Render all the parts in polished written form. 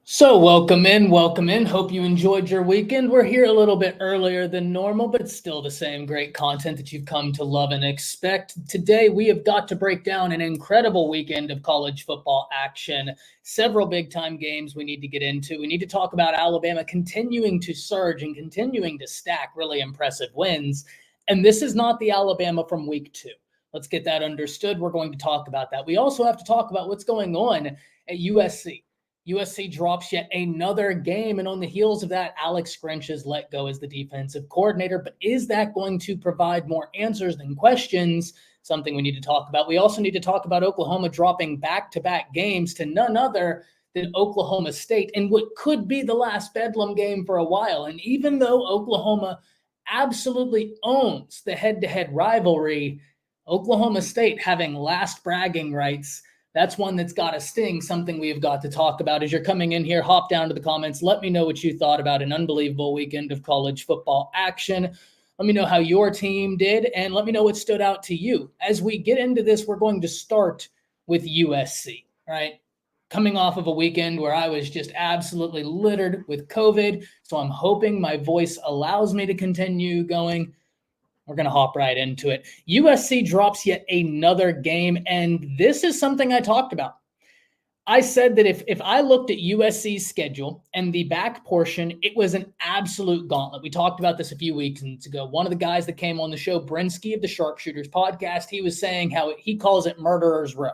So welcome in. Hope you enjoyed your weekend. We're here a little bit earlier than normal, but it's still the same great content that you've come to love and expect. Today, we have got to break down an incredible weekend of college football action. Several big-time games we need to get into. We need to talk about Alabama continuing to surge and continuing to stack really impressive wins. And this is not the Alabama from week 2. Let's get that understood. We're going to talk about that. We also have to talk about what's going on at USC. USC drops yet another game, and on the heels of that, Alex Grinch is let go as the defensive coordinator. But is that going to provide more answers than questions? Something we need to talk about. We also need to talk about Oklahoma dropping back-to-back games to none other than Oklahoma State in what could be the last Bedlam game for a while. And even though Oklahoma absolutely owns the head-to-head rivalry, Oklahoma State having last bragging rights, that's one that's got a sting, something we've got to talk about. As you're coming in here, hop down to the comments. Let me know what you thought about an unbelievable weekend of college football action. Let me know how your team did, and let me know what stood out to you. As we get into this, we're going to start with USC, right? Coming off of a weekend where I was just absolutely littered with COVID, so I'm hoping my voice allows me to continue going. We're going to hop right into it. USC drops yet another game, and this is something I talked about. I said that if I looked at USC's schedule and the back portion, it was an absolute gauntlet. We talked about this a few weeks ago. One of the guys that came on the show, Brinsky of the Sharpshooters podcast, he was saying how he calls it murderer's row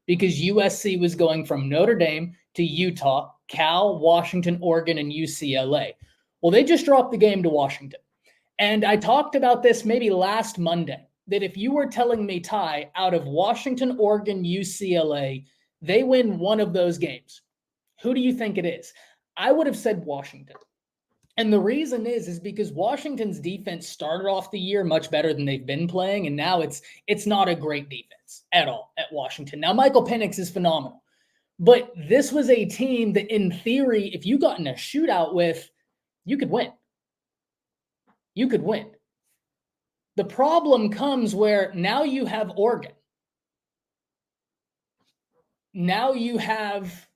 because USC was going from Notre Dame to Utah, Cal, Washington, Oregon, and UCLA. Well, they just dropped the game to Washington. And I talked about this maybe last Monday, that if you were telling me, Ty, out of Washington, Oregon, UCLA, they win one of those games, who do you think it is? I would have said Washington. And the reason is because Washington's defense started off the year much better than they've been playing, and now it's not a great defense at all at Washington. Now, Michael Penix is phenomenal, but this was a team that, in theory, if you got in a shootout with, you could win. You could win. The problem comes where now you have Oregon. Now you have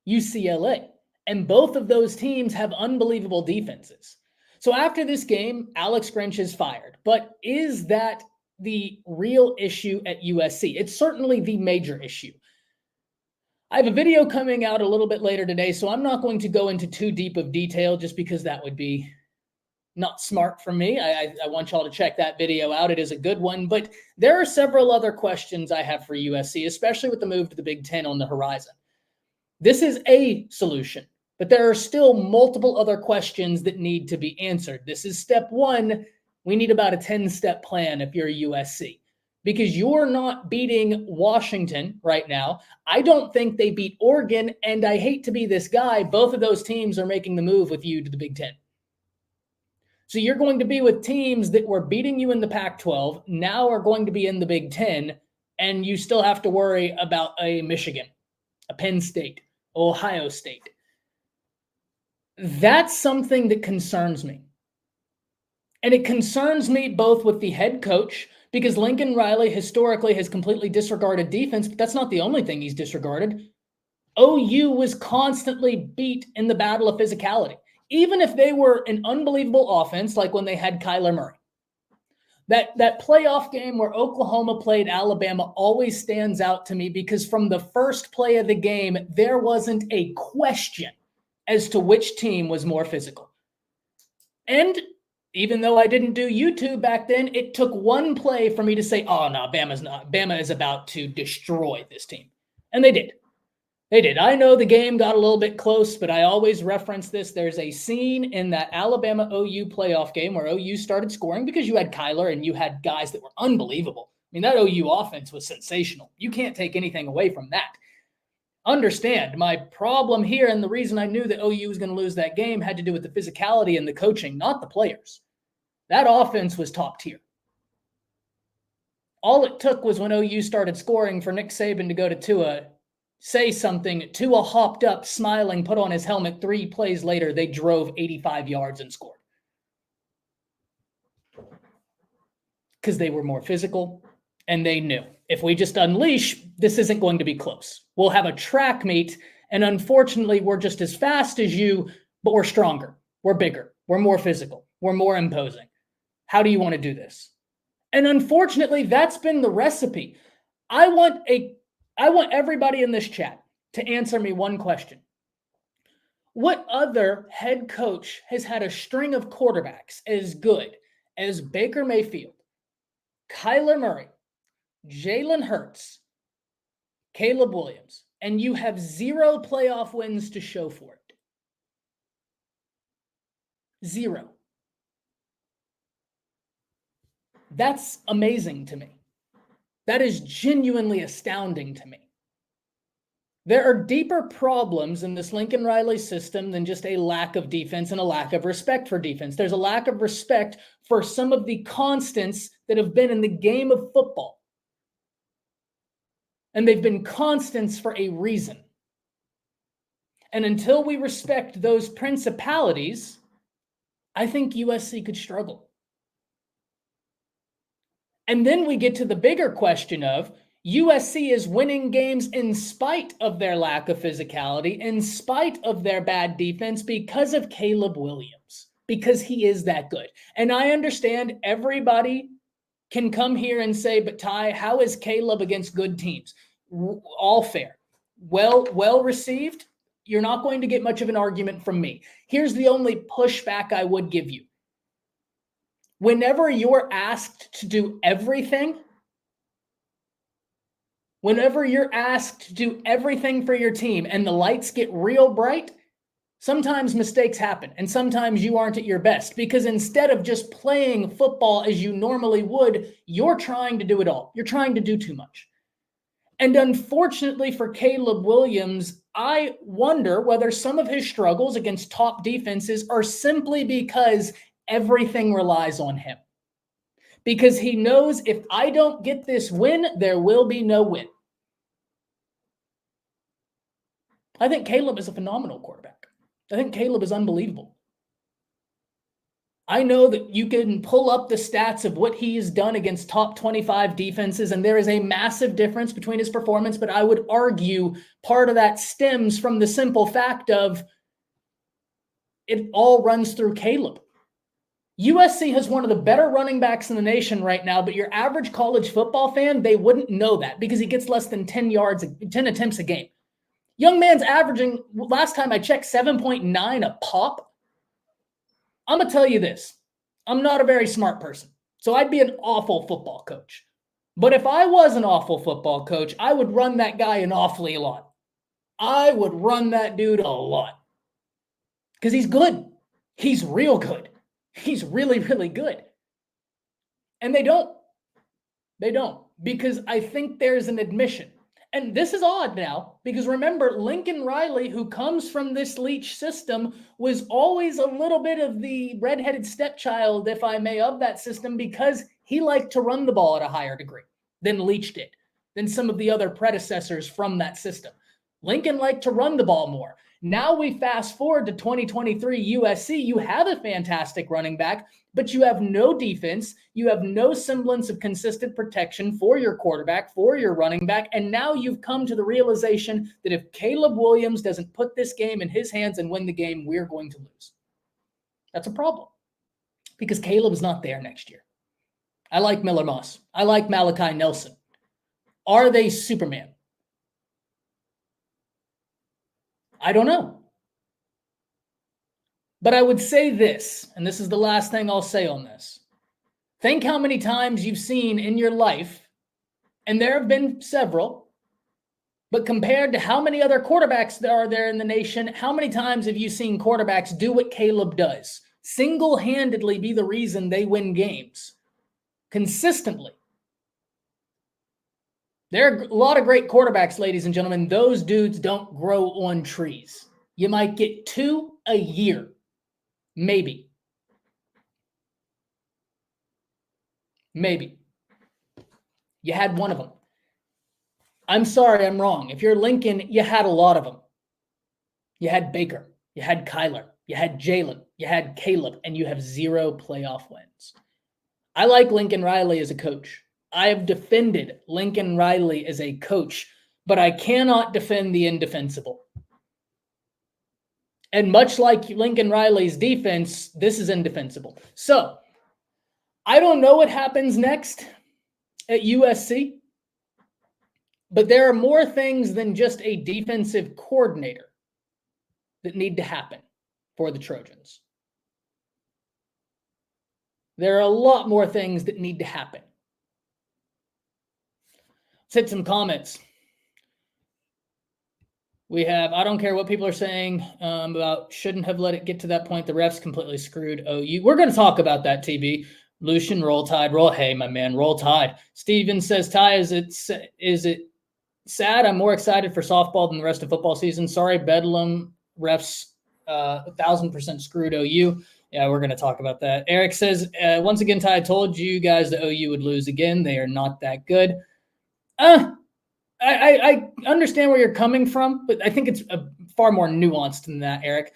UCLA. And both of those teams have unbelievable defenses. So after this game, Alex Grinch is fired. But is that the real issue at USC? It's certainly the major issue. I have a video coming out a little bit later today, so I'm not going to go into too deep of detail just because that would be not smart from me. I want y'all to check that video out. It is a good one. But there are several other questions I have for USC, especially with the move to the Big Ten on the horizon. This is a solution, but there are still multiple other questions that need to be answered. This is step one. We need about a 10-step plan if you're USC, because you're not beating Washington right now. I don't think they beat Oregon, and I hate to be this guy. Both of those teams are making the move with you to the Big Ten. So you're going to be with teams that were beating you in the Pac-12, now are going to be in the Big Ten, and you still have to worry about a Michigan, a Penn State, Ohio State. That's something that concerns me. And it concerns me both with the head coach, because Lincoln Riley historically has completely disregarded defense, but that's not the only thing he's disregarded. OU was constantly beat in the battle of physicality. Even if they were an unbelievable offense, like when they had Kyler Murray. That playoff game where Oklahoma played Alabama always stands out to me because from the first play of the game, there wasn't a question as to which team was more physical. And even though I didn't do YouTube back then, it took one play for me to say, oh, no, Bama is about to destroy this team. And they did. They did. I know the game got a little bit close, but I always reference this. There's a scene in that Alabama-OU playoff game where OU started scoring because you had Kyler and you had guys that were unbelievable. I mean, that OU offense was sensational. You can't take anything away from that. Understand, my problem here and the reason I knew that OU was going to lose that game had to do with the physicality and the coaching, not the players. That offense was top tier. All it took was when OU started scoring for Nick Saban to go to Tua, say something. Tua hopped up, smiling, put on his helmet. 3 plays later, they drove 85 yards and scored. Because they were more physical, and they knew. If we just unleash, this isn't going to be close. We'll have a track meet, And unfortunately, we're just as fast as you, but we're stronger. We're bigger. We're more physical. We're more imposing. How do you want to do this? And unfortunately, that's been the recipe. I want everybody in this chat to answer me one question. What other head coach has had a string of quarterbacks as good as Baker Mayfield, Kyler Murray, Jalen Hurts, Caleb Williams, and you have 0 playoff wins to show for it? 0. That's amazing to me. That is genuinely astounding to me. There are deeper problems in this Lincoln Riley system than just a lack of defense and a lack of respect for defense. There's a lack of respect for some of the constants that have been in the game of football. And they've been constants for a reason. And until we respect those principalities, I think USC could struggle. And then we get to the bigger question of USC is winning games in spite of their lack of physicality, in spite of their bad defense, because of Caleb Williams, because he is that good. And I understand everybody can come here and say, but Ty, how is Caleb against good teams? All fair. Well received. You're not going to get much of an argument from me. Here's the only pushback I would give you. Whenever you're asked to do everything, whenever you're asked to do everything for your team and the lights get real bright, sometimes mistakes happen and sometimes you aren't at your best, because instead of just playing football as you normally would, you're trying to do it all. You're trying to do too much. And unfortunately for Caleb Williams, I wonder whether some of his struggles against top defenses are simply because everything relies on him. Because he knows, if I don't get this win, there will be no win. I think Caleb is a phenomenal quarterback. I think Caleb is unbelievable. I know that you can pull up the stats of what he has done against top 25 defenses, and there is a massive difference between his performance, but I would argue part of that stems from the simple fact of it all runs through Caleb. USC has one of the better running backs in the nation right now, but your average college football fan, they wouldn't know that because he gets less than 10 attempts a game. Young man's averaging, last time I checked, 7.9 a pop. I'm going to tell you this. I'm not a very smart person, so I'd be an awful football coach. But if I was an awful football coach, I would run that guy an awfully a lot. I would run that dude a lot because he's good. He's real good. He's really, really good. And they don't. They don't. Because I think there's an admission. And this is odd now, because remember, Lincoln Riley, who comes from this Leach system, was always a little bit of the redheaded stepchild, if I may, of that system, because he liked to run the ball at a higher degree than Leach did, than some of the other predecessors from that system. Lincoln liked to run the ball more. Now we fast forward to 2023 USC. You have a fantastic running back, but you have no defense. You have no semblance of consistent protection for your quarterback, for your running back. And now you've come to the realization that if Caleb Williams doesn't put this game in his hands and win the game, we're going to lose. That's a problem because Caleb is not there next year. I like Miller Moss. I like Malachi Nelson. Are they Superman? I don't know. But I would say this, and this is the last thing I'll say on this. Think how many times you've seen in your life, and there have been several, but compared to how many other quarterbacks there are there in the nation, how many times have you seen quarterbacks do what Caleb does? Single-handedly be the reason they win games. Consistently. There are a lot of great quarterbacks, ladies and gentlemen. Those dudes don't grow on trees. You might get 2 a year. Maybe. Maybe. You had one of them. I'm sorry, I'm wrong. If you're Lincoln, you had a lot of them. You had Baker. You had Kyler. You had Jalen. You had Caleb. And you have 0 playoff wins. I like Lincoln Riley as a coach. I have defended Lincoln Riley as a coach, but I cannot defend the indefensible. And much like Lincoln Riley's defense, this is indefensible. So I don't know what happens next at USC, but there are more things than just a defensive coordinator that need to happen for the Trojans. There are a lot more things that need to happen. Let's hit some comments. We have, I don't care what people are saying about shouldn't have let it get to that point. The refs completely screwed OU. We're going to talk about that, TB. Lucian, roll tide, roll. Hey, my man, roll tide. Steven says, Ty, is it sad? I'm more excited for softball than the rest of football season. Sorry, Bedlam refs 1,000% screwed OU. Yeah, we're going to talk about that. Eric says, once again, Ty, I told you guys that OU would lose again. They are not that good. I understand where you're coming from, but I think it's far more nuanced than that, Eric.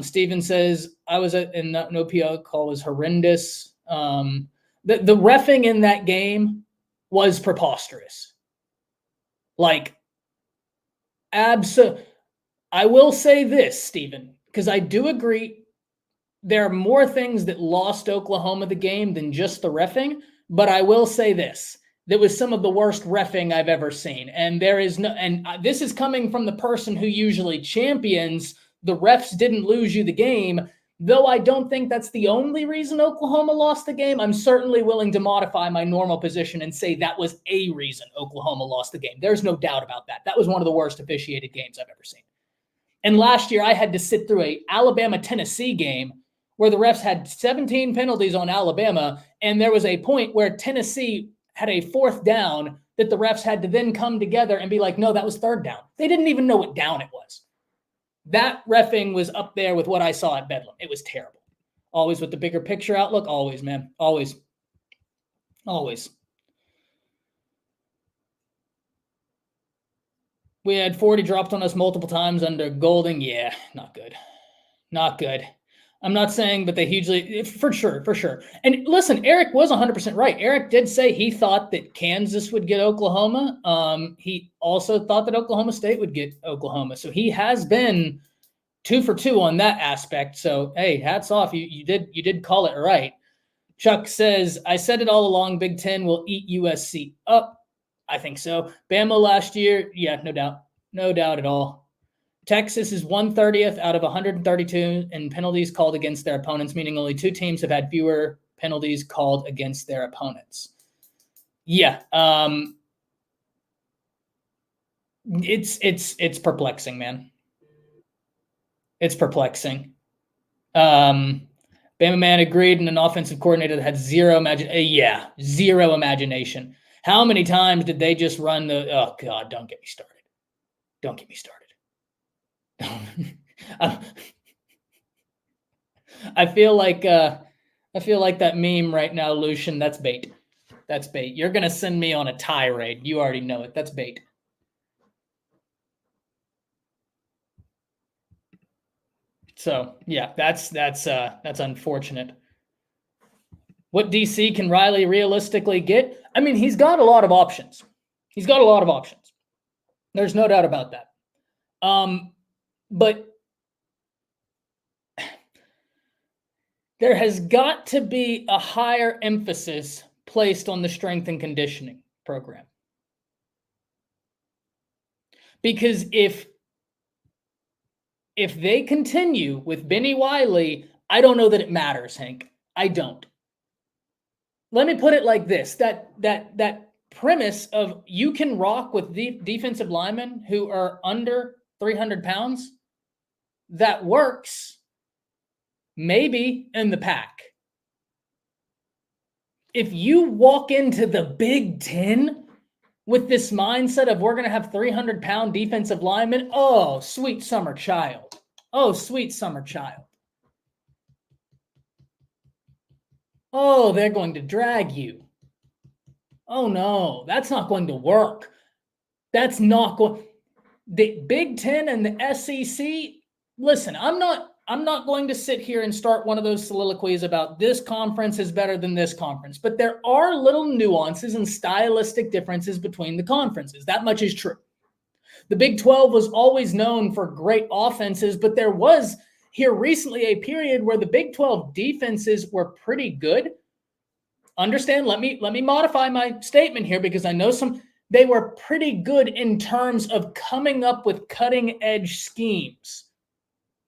Steven says, I was in no PO call was horrendous. The reffing in that game was preposterous. Like, I will say this, Steven, because I do agree there are more things that lost Oklahoma the game than just the reffing, but I will say this. That was some of the worst reffing I've ever seen. And this is coming from the person who usually champions the refs didn't lose you the game. Though I don't think that's the only reason Oklahoma lost the game, I'm certainly willing to modify my normal position and say that was a reason Oklahoma lost the game. There's no doubt about that. That was one of the worst officiated games I've ever seen. And last year I had to sit through a Alabama-Tennessee game where the refs had 17 penalties on Alabama, and there was a point where Tennessee had a fourth down that the refs had to then come together and be like, no, that was third down. They didn't even know what down it was. That reffing was up there with what I saw at Bedlam. It was terrible. Always with the bigger picture outlook. Always, man. Always. Always. We had 40 dropped on us multiple times under Golding. Yeah, not good. Not good. I'm not saying, but they hugely, for sure. And listen, Eric was 100% right. Eric did say he thought that Kansas would get Oklahoma. He also thought that Oklahoma State would get Oklahoma. So he has been 2 for 2 on that aspect. So, hey, hats off. You did call it right. Chuck says, I said it all along, Big Ten will eat USC up. I think so. Bama last year, yeah, no doubt. No doubt at all. Texas is 130th out of 132 in penalties called against their opponents, meaning only 2 teams have had fewer penalties called against their opponents. Yeah. It's perplexing, man. It's perplexing. Bama man agreed, and an offensive coordinator that had zero imagination. How many times did they just run oh God, don't get me started. Don't get me started. I feel like that meme right now, Lucian. That's bait. That's bait. You're gonna send me on a tirade. You already know it. That's bait. So yeah, that's unfortunate. What DC can Riley realistically get? I mean, he's got a lot of options. There's no doubt about that. But there has got to be a higher emphasis placed on the strength and conditioning program. Because if they continue with Benny Wiley, I don't know that it matters, Hank. I don't. Let me put it like this. That premise of you can rock with defensive linemen who are under 300 pounds, that works maybe in the pack. If you walk into the Big Ten with this mindset of we're going to have 300-pound defensive linemen, oh, sweet summer child. Oh, sweet summer child. Oh, they're going to drag you. Oh, no, that's not going to work. That's not going. The Big Ten and the SEC, listen, I'm not going to sit here and start one of those soliloquies about this conference is better than this conference, but there are little nuances and stylistic differences between the conferences. That much is true. The Big 12 was always known for great offenses, but there was here recently a period where the Big 12 defenses were pretty good. Understand, let me modify my statement here because I know they were pretty good in terms of coming up with cutting edge schemes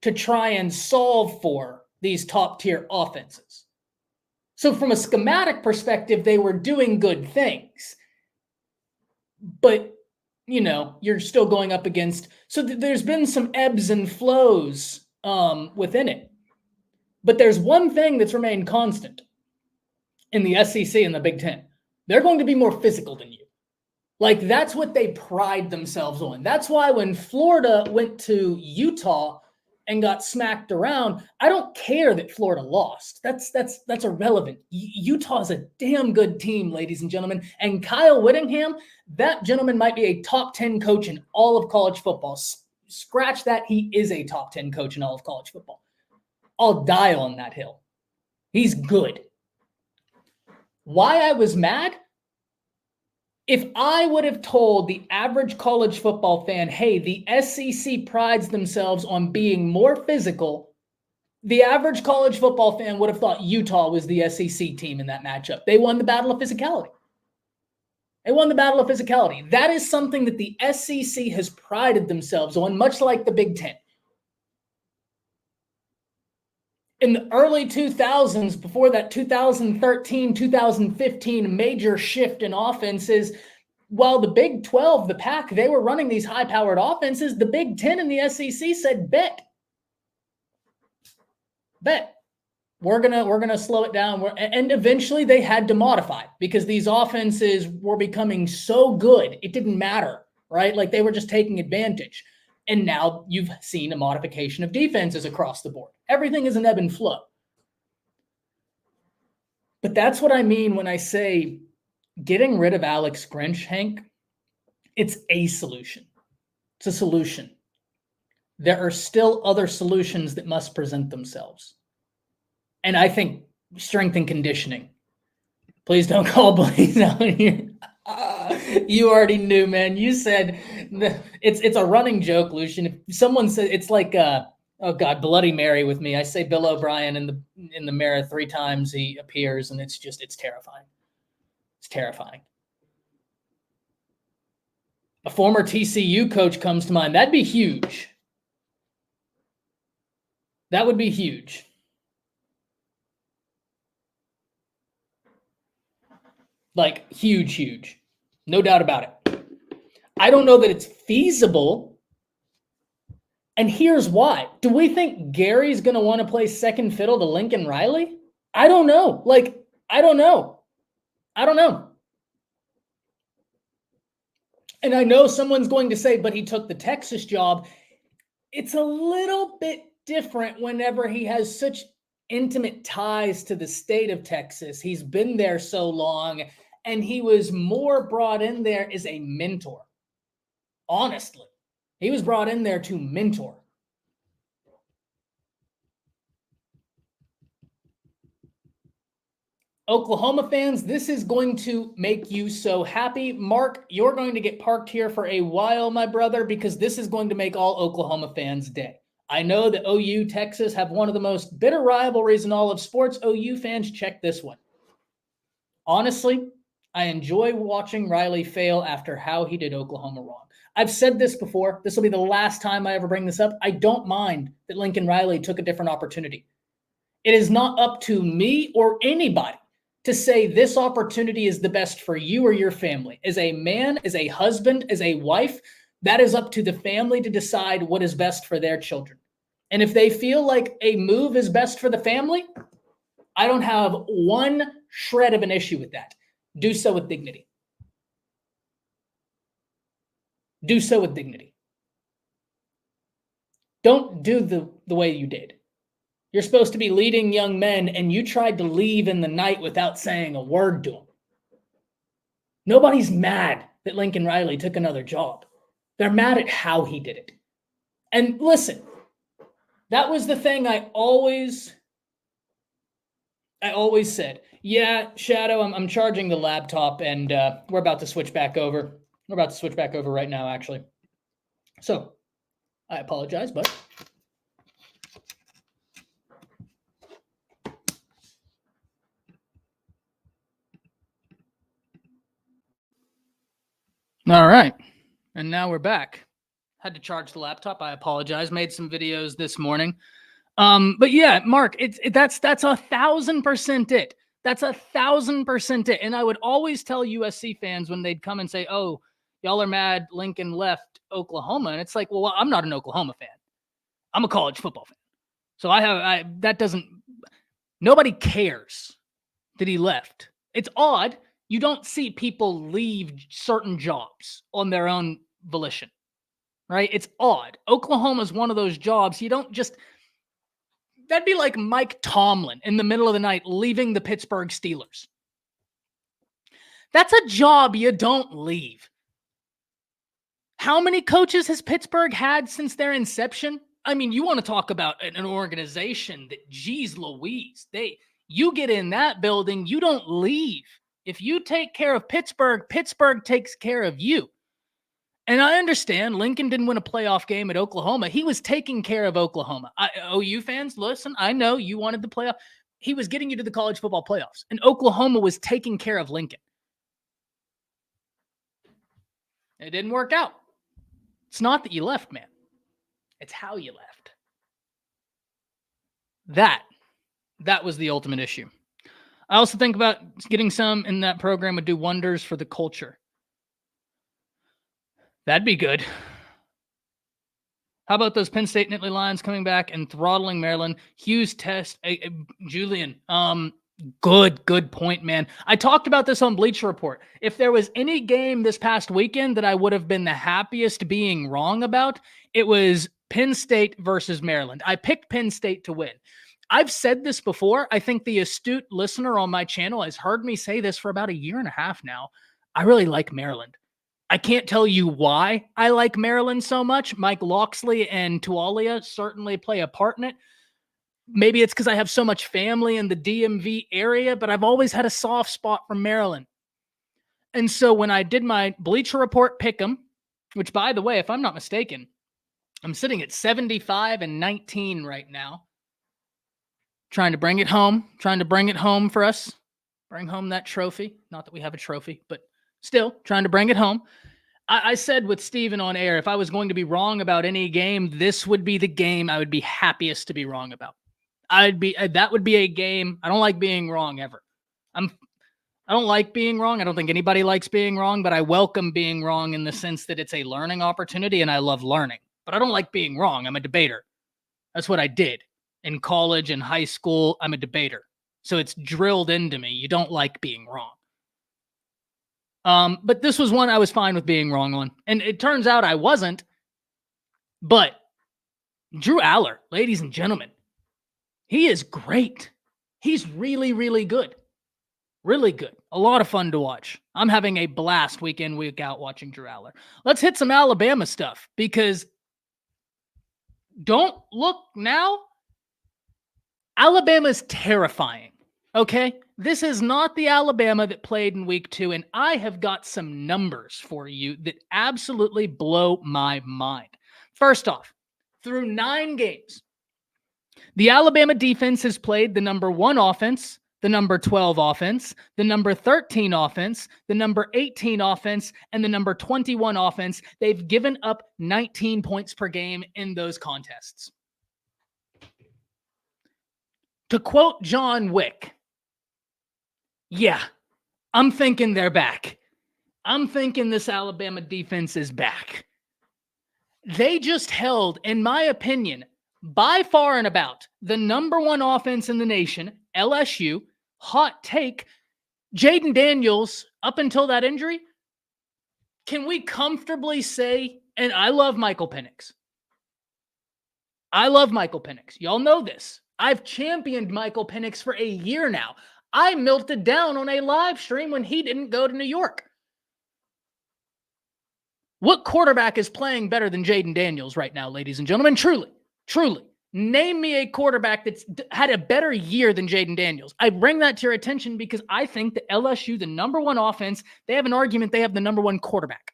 to try and solve for these top tier offenses. So from a schematic perspective, they were doing good things. But, you're still going up against, so there's been some ebbs and flows within it. But there's one thing that's remained constant in the SEC and the Big Ten. They're going to be more physical than you. Like, that's what they pride themselves on. That's why when Florida went to Utah and got smacked around, I don't care that Florida lost. That's irrelevant. Utah's a damn good team, ladies and gentlemen. And Kyle Whittingham, that gentleman might be a top 10 coach in all of college football. Scratch that, he is a top 10 coach in all of college football. I'll die on that hill. He's good. Why I was mad? If I would have told the average college football fan, hey, the SEC prides themselves on being more physical, the average college football fan would have thought Utah was the SEC team in that matchup. They won the battle of physicality. That is something that the SEC has prided themselves on, much like the Big Ten. In the early 2000s, before that 2013, 2015 major shift in offenses, while the Big 12, the Pac, they were running these high-powered offenses, the Big 10 and the SEC said, bet. We're gonna slow it down. And eventually they had to modify because these offenses were becoming so good, it didn't matter, right? Like they were just taking advantage. And now you've seen a modification of defenses across the board. Everything is an ebb and flow. But that's what I mean when I say getting rid of Alex Grinch, Hank, it's a solution. It's a solution. There are still other solutions that must present themselves. And I think strength and conditioning. Please don't call Blaze out here. You already knew, man. You said it's a running joke, Lucian. If someone said it's like oh God, Bloody Mary with me. I say Bill O'Brien in the mirror 3 times he appears, and it's terrifying. It's terrifying. A former TCU coach comes to mind. That'd be huge. That would be huge. Like huge. No doubt about it. I don't know that it's feasible. And here's why. Do we think Gary's going to want to play second fiddle to Lincoln Riley? I don't know. I don't know. And I know someone's going to say, but he took the Texas job. It's a little bit different whenever he has such intimate ties to the state of Texas. He's been there so long, and he was more brought in there as a mentor. Honestly, he was brought in there to mentor. Oklahoma fans, this is going to make you so happy. Mark, you're going to get parked here for a while, my brother, because this is going to make all Oklahoma fans' day. I know that OU, Texas have one of the most bitter rivalries in all of sports. OU fans, check this one. Honestly, I enjoy watching Riley fail after how he did Oklahoma wrong. I've said this before. This will be the last time I ever bring this up. I don't mind that Lincoln Riley took a different opportunity. It is not up to me or anybody to say this opportunity is the best for you or your family. As a man, as a husband, as a wife, that is up to the family to decide what is best for their children. And if they feel like a move is best for the family, I don't have one shred of an issue with that. Do so with dignity. Do so with dignity. Don't do the way you did. You're supposed to be leading young men, and you tried to leave in the night without saying a word to them. Nobody's mad that Lincoln Riley took another job. They're mad at how he did it. And listen, that was the thing I always said. Yeah, Shadow, I'm charging the laptop, and we're about to switch back over. We're about to switch back over right now, actually. So I apologize, but all right. And now we're back. Had to charge the laptop. I apologize. Made some videos this morning. But yeah, Mark, that's 1,000% it. That's 1,000% it. And I would always tell USC fans when they'd come and say, "Oh, y'all are mad Lincoln left Oklahoma," and it's like, well, I'm not an Oklahoma fan. I'm a college football fan. So nobody cares that he left. It's odd. You don't see people leave certain jobs on their own volition, right? It's odd. Oklahoma is one of those jobs. You don't just, that'd be like Mike Tomlin in the middle of the night leaving the Pittsburgh Steelers. That's a job you don't leave. How many coaches has Pittsburgh had since their inception? I mean, you want to talk about an organization that, geez Louise, you get in that building, you don't leave. If you take care of Pittsburgh, Pittsburgh takes care of you. And I understand Lincoln didn't win a playoff game at Oklahoma. He was taking care of Oklahoma. OU fans, listen, I know you wanted the playoff. He was getting you to the college football playoffs. And Oklahoma was taking care of Lincoln. It didn't work out. It's not that you left, man. It's how you left. That was the ultimate issue. I also think about getting some in that program would do wonders for the culture. That'd be good. How about those Penn State Nittany Lions coming back and throttling Maryland? Hughes test. Julian, good point, man. I talked about this on Bleacher Report. If there was any game this past weekend that I would have been the happiest being wrong about, it was Penn State versus Maryland. I picked Penn State to win. I've said this before. I think the astute listener on my channel has heard me say this for about a year and a half now. I really like Maryland. I can't tell you why I like Maryland so much. Mike Loxley and Tualia certainly play a part in it. Maybe it's because I have so much family in the DMV area, but I've always had a soft spot for Maryland. And so when I did my Bleacher Report pick'em, which, by the way, if I'm not mistaken, I'm sitting at 75-19 right now. Trying to bring it home for us. Bring home that trophy. Not that we have a trophy, but still trying to bring it home. I said with Steven on air, if I was going to be wrong about any game, this would be the game I would be happiest to be wrong about. That would be a game. I don't like being wrong ever. I don't like being wrong. I don't think anybody likes being wrong, but I welcome being wrong in the sense that it's a learning opportunity and I love learning. But I don't like being wrong. I'm a debater. That's what I did. In college and high school, I'm a debater. So it's drilled into me. You don't like being wrong. But this was one I was fine with being wrong on. And it turns out I wasn't. But Drew Aller, ladies and gentlemen, he is great. He's really, really good. Really good. A lot of fun to watch. I'm having a blast week in, week out watching Drew Aller. Let's hit some Alabama stuff because don't look now. Alabama's terrifying, okay? This is not the Alabama that played in week 2, and I have got some numbers for you that absolutely blow my mind. First off, through 9 games, the Alabama defense has played the number 1 offense, the number 12 offense, the number 13 offense, the number 18 offense, and the number 21 offense. They've given up 19 points per game in those contests. To quote John Wick, yeah, I'm thinking they're back. I'm thinking this Alabama defense is back. They just held, in my opinion, by far and about the number 1 offense in the nation, LSU. Hot take, Jaden Daniels, up until that injury, can we comfortably say, and I love Michael Penix. Y'all know this. I've championed Michael Penix for a year now. I melted down on a live stream when he didn't go to New York. What quarterback is playing better than Jaden Daniels right now, ladies and gentlemen? Truly. Name me a quarterback that's had a better year than Jaden Daniels. I bring that to your attention because I think that LSU, the number 1 offense, they have an argument they have the number 1 quarterback.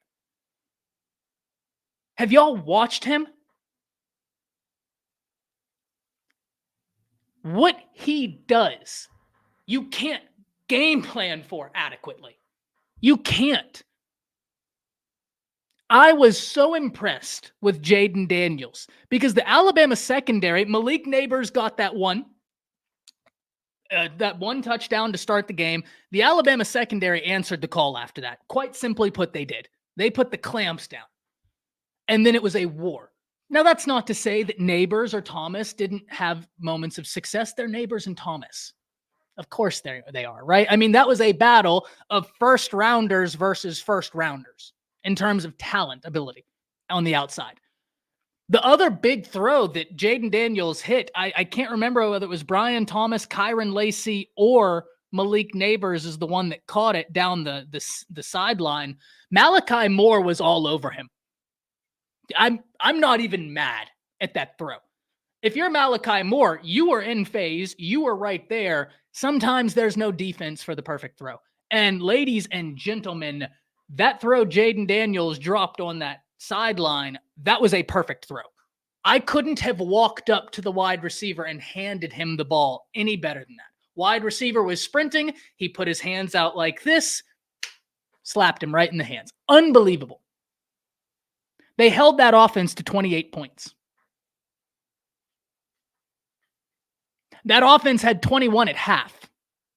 Have y'all watched him? What he does, you can't game plan for adequately. You can't. I was so impressed with Jaden Daniels because the Alabama secondary, Malik Neighbors got that one touchdown to start the game. The Alabama secondary answered the call after that. Quite simply put, they did. They put the clamps down. And then it was a war. Now, that's not to say that Neighbors or Thomas didn't have moments of success. They're Neighbors and Thomas. Of course they are, right? I mean, that was a battle of first rounders versus first rounders in terms of talent, ability on the outside. The other big throw that Jaden Daniels hit, I can't remember whether it was Brian Thomas, Kyron Lacey, or Malik Neighbors is the one that caught it down the sideline. Malachi Moore was all over him. I'm not even mad at that throw. If you're Malachi Moore, you were in phase. You were right there. Sometimes there's no defense for the perfect throw. And ladies and gentlemen, that throw Jaden Daniels dropped on that sideline, that was a perfect throw. I couldn't have walked up to the wide receiver and handed him the ball any better than that. Wide receiver was sprinting. He put his hands out like this, slapped him right in the hands. Unbelievable. They held that offense to 28 points. That offense had 21 at half.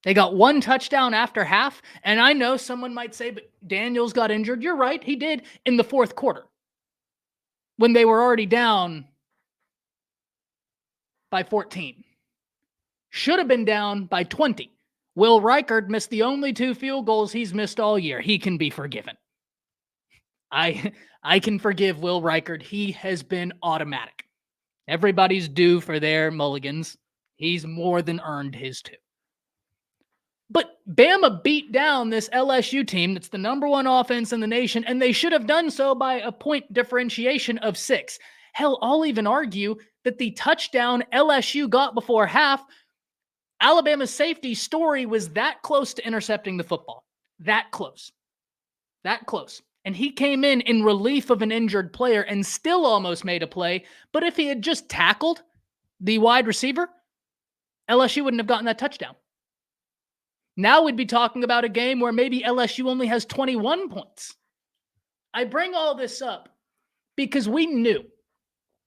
They got one touchdown after half. And I know someone might say, but Daniels got injured. You're right. He did in the fourth quarter when they were already down by 14. Should have been down by 20. Will Reichard missed the only 2 field goals he's missed all year. He can be forgiven. I can forgive Will Reichard. He has been automatic. Everybody's due for their mulligans. He's more than earned his 2. But Bama beat down this LSU team that's the number 1 offense in the nation, and they should have done so by a point differentiation of 6. Hell, I'll even argue that the touchdown LSU got before half, Alabama's safety Story was that close to intercepting the football. That close. That close. And he came in relief of an injured player and still almost made a play. But if he had just tackled the wide receiver, LSU wouldn't have gotten that touchdown. Now we'd be talking about a game where maybe LSU only has 21 points. I bring all this up because we knew,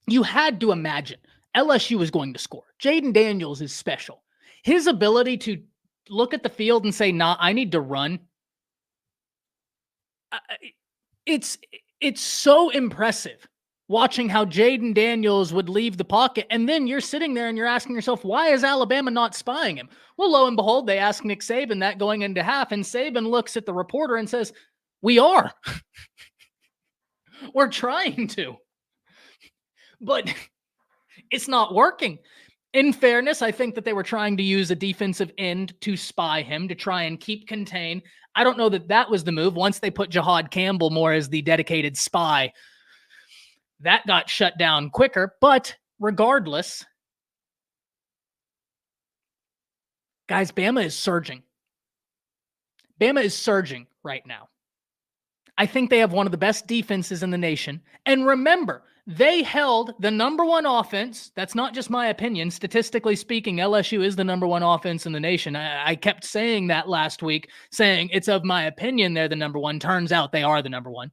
you had to imagine, LSU was going to score. Jaden Daniels is special. His ability to look at the field and say, nah, I need to run. It's so impressive watching how Jaden Daniels would leave the pocket. And then you're sitting there and you're asking yourself, why is Alabama not spying him? Well, lo and behold, they ask Nick Saban that going into half, and Saban looks at the reporter and says, we are. We're trying to. But it's not working. In fairness, I think that they were trying to use a defensive end to spy him, to try and keep contained. I don't know that was the move. Once they put Jahad Campbell more as the dedicated spy, that got shut down quicker. But regardless, guys, Bama is surging. Bama is surging right now. I think they have one of the best defenses in the nation. And remember, they held the number 1 offense. That's not just my opinion. Statistically speaking, LSU is the number 1 offense in the nation. I kept saying that last week, saying it's of my opinion they're the number 1. Turns out they are the number 1.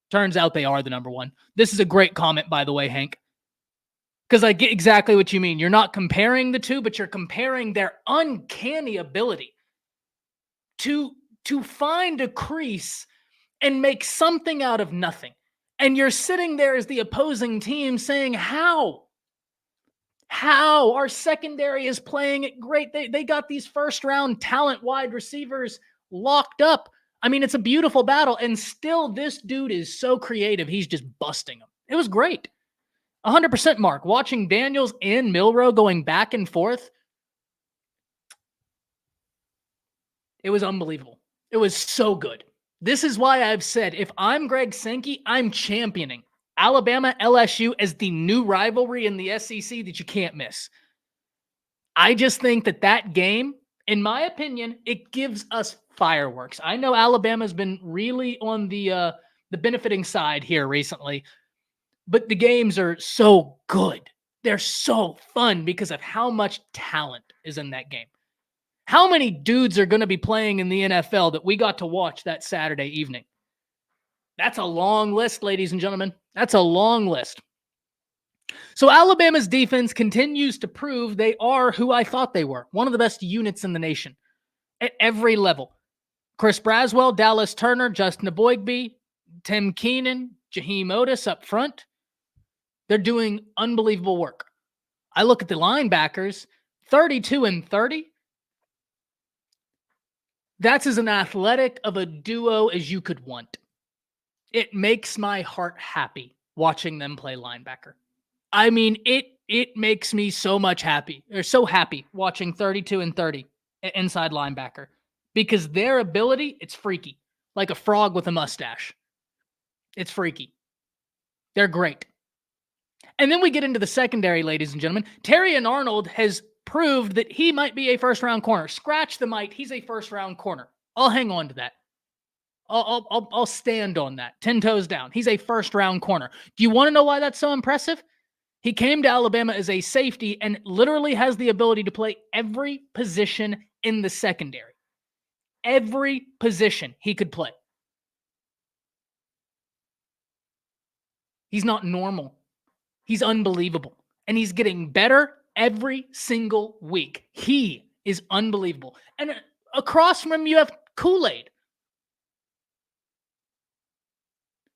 Turns out they are the number 1. This is a great comment, by the way, Hank, because I get exactly what you mean. You're not comparing the two, but you're comparing their uncanny ability to find a crease and make something out of nothing. And you're sitting there as the opposing team saying, how? Our secondary is playing it great. They got these first-round talent wide receivers locked up. I mean, it's a beautiful battle, and still this dude is so creative. He's just busting them. It was great. 100% Mark. Watching Daniels and Milroe going back and forth, it was unbelievable. It was so good. This is why I've said, if I'm Greg Sankey, I'm championing Alabama LSU as the new rivalry in the SEC that you can't miss. I just think that game, in my opinion, it gives us fireworks. I know Alabama's been really on the the benefiting side here recently, but the games are so good. They're so fun because of how much talent is in that game. How many dudes are going to be playing in the NFL that we got to watch that Saturday evening? That's a long list, ladies and gentlemen. That's a long list. So Alabama's defense continues to prove they are who I thought they were, one of the best units in the nation at every level. Chris Braswell, Dallas Turner, Justin Aboigbe, Tim Keenan, Jaheim Otis up front. They're doing unbelievable work. I look at the linebackers, 32 and 30. That's as an athletic of a duo as you could want. It makes my heart happy watching them play linebacker. I mean, it makes me so much happy, or so happy watching 32 and 30 inside linebacker, because their ability, it's freaky, like a frog with a mustache. It's freaky. They're great. And then we get into the secondary, ladies and gentlemen. Terrion Arnold has proved that he might be a first-round corner. Scratch the might, he's a first-round corner. I'll hang on to that. I'll stand on that. 10 toes down. He's a first-round corner. Do you want to know why that's so impressive? He came to Alabama as a safety and literally has the ability to play every position in the secondary. Every position he could play. He's not normal. He's unbelievable. And he's getting better every single week. He is unbelievable. And across from him, you have Kool-Aid.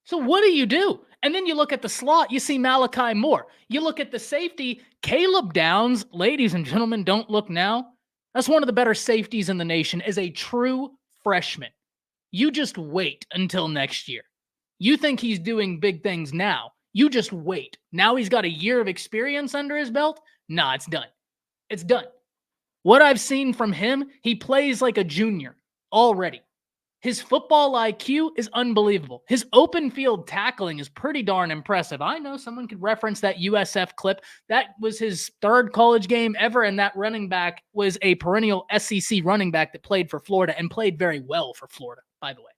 So what do? And then you look at the slot, you see Malachi Moore. You look at the safety, Caleb Downs. Ladies and gentlemen, don't look now. That's one of the better safeties in the nation as a true freshman. You just wait until next year. You think he's doing big things now. You just wait. Now he's got a year of experience under his belt. Nah, it's done. It's done. What I've seen from him, he plays like a junior already. His football IQ is unbelievable. His open field tackling is pretty darn impressive. I know someone could reference that USF clip. That was his third college game ever, and that running back was a perennial SEC running back that played for Florida and played very well for Florida, by the way.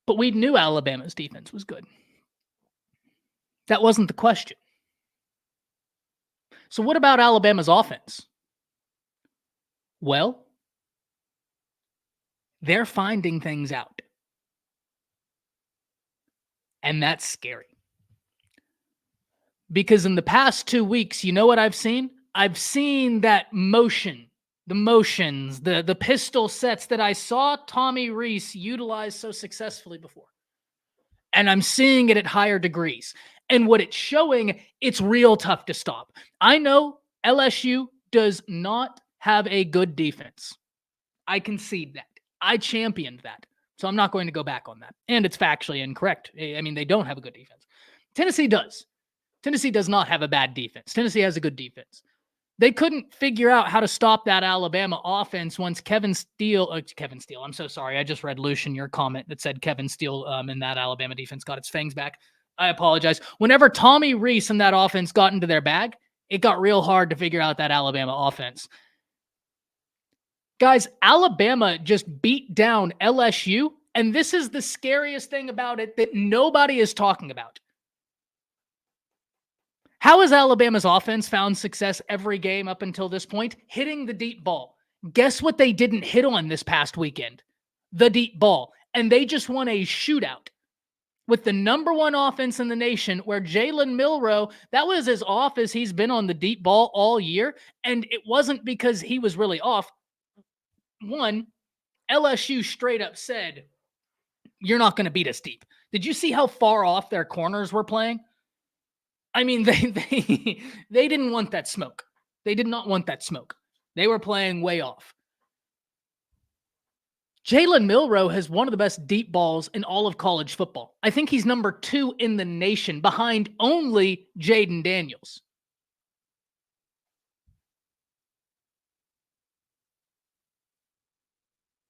But we knew Alabama's defense was good. That wasn't the question. So what about Alabama's offense? Well, they're finding things out. And that's scary. Because in the past 2 weeks, you know what I've seen? I've seen that motion, the motions, the pistol sets that I saw Tommy Rees utilize so successfully before. And I'm seeing it at higher degrees. And what it's showing, it's real tough to stop. I know LSU does not have a good defense. I concede that. I championed that. So I'm not going to go back on that. And it's factually incorrect. I mean, they don't have a good defense. Tennessee does. Tennessee does not have a bad defense. Tennessee has a good defense. They couldn't figure out how to stop that Alabama offense once Kevin Steele, I'm so sorry. I just read Lucian, your comment that said Kevin Steele in that Alabama defense got its fangs back. I apologize. Whenever Tommy Rees and that offense got into their bag, it got real hard to figure out that Alabama offense. Guys, Alabama just beat down LSU, and this is the scariest thing about it that nobody is talking about. How has Alabama's offense found success every game up until this point? Hitting the deep ball. Guess what they didn't hit on this past weekend? The deep ball. And they just won a shootout with the number one offense in the nation, where Jalen Milroe, that was as off as he's been on the deep ball all year. And it wasn't because he was really off. One, LSU straight up said, you're not going to beat us deep. Did you see how far off their corners were playing? I mean, they didn't want that smoke. They did not want that smoke. They were playing way off. Jalen Milroe has one of the best deep balls in all of college football. I think he's number 2 in the nation, behind only Jaden Daniels.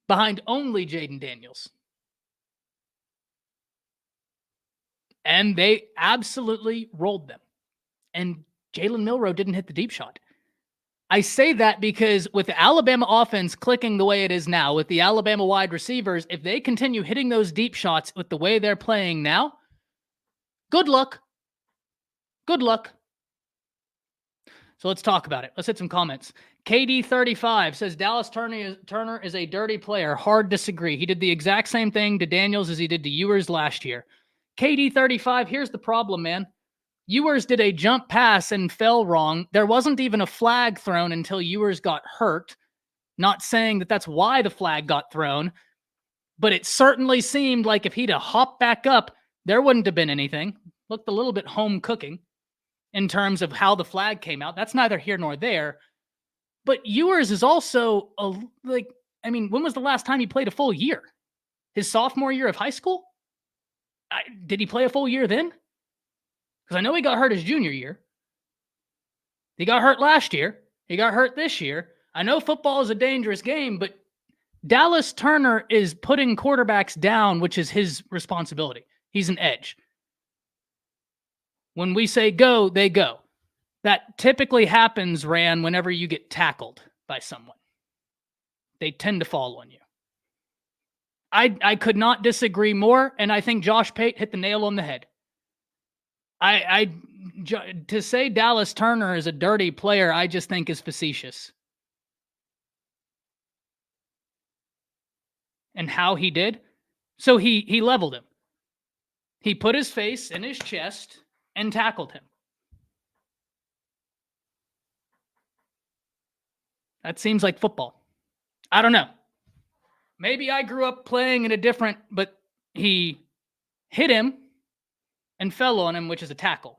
Behind only Jaden Daniels. And they absolutely rolled them. And Jalen Milroe didn't hit the deep shot. I say that because with the Alabama offense clicking the way it is now, with the Alabama wide receivers, if they continue hitting those deep shots with the way they're playing now, good luck. Good luck. So let's talk about it. Let's hit some comments. KD35 says Dallas Turner is a dirty player. Hard disagree. He did the exact same thing to Daniels as he did to Ewers last year. KD35, here's the problem, man. Ewers did a jump pass and fell wrong. There wasn't even a flag thrown until Ewers got hurt. Not saying that that's why the flag got thrown, but it certainly seemed like if he'd have hopped back up, there wouldn't have been anything. Looked a little bit home cooking in terms of how the flag came out. That's neither here nor there. But Ewers is also, when was the last time he played a full year? His sophomore year of high school? Did he play a full year then? Because I know he got hurt his junior year. He got hurt last year. He got hurt this year. I know football is a dangerous game, but Dallas Turner is putting quarterbacks down, which is his responsibility. He's an edge. When we say go, they go. That typically happens, Ran, whenever you get tackled by someone. They tend to fall on you. I could not disagree more, and I think Josh Pate hit the nail on the head. To say Dallas Turner is a dirty player, I just think is facetious. And how he did? So he leveled him. He put his face in his chest and tackled him. That seems like football. I don't know. Maybe I grew up playing in a different, but he hit him and fell on him, which is a tackle.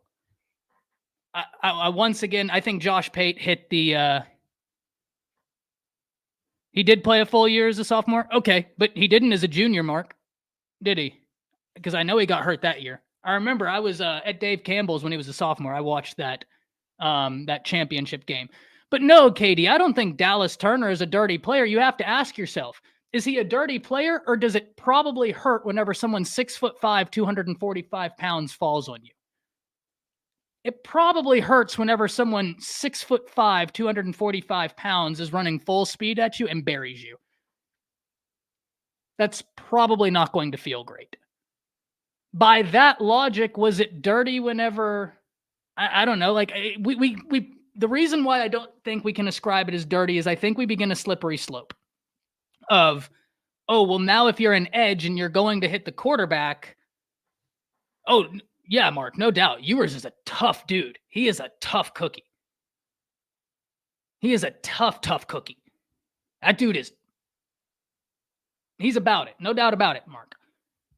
I once again, I think Josh Pate hit the, he did play a full year as a sophomore. Okay, but he didn't as a junior, Mark. Did he? Because I know he got hurt that year. I remember I was at Dave Campbell's when he was a sophomore. I watched that championship game. But no, Katie, I don't think Dallas Turner is a dirty player. You have to ask yourself, is he a dirty player, or does it probably hurt whenever someone 6'5", 245 pounds falls on you? It probably hurts whenever someone 6'5", 245 pounds is running full speed at you and buries you. That's probably not going to feel great. By that logic, was it dirty whenever, I don't know, like the reason why I don't think we can ascribe it as dirty is I think we begin a slippery slope of, oh, well, now if you're an edge and you're going to hit the quarterback, oh, yeah, Mark, no doubt. Ewers is a tough dude. He is a tough cookie. He is a tough cookie. That dude is, he's about it. No doubt about it, Mark.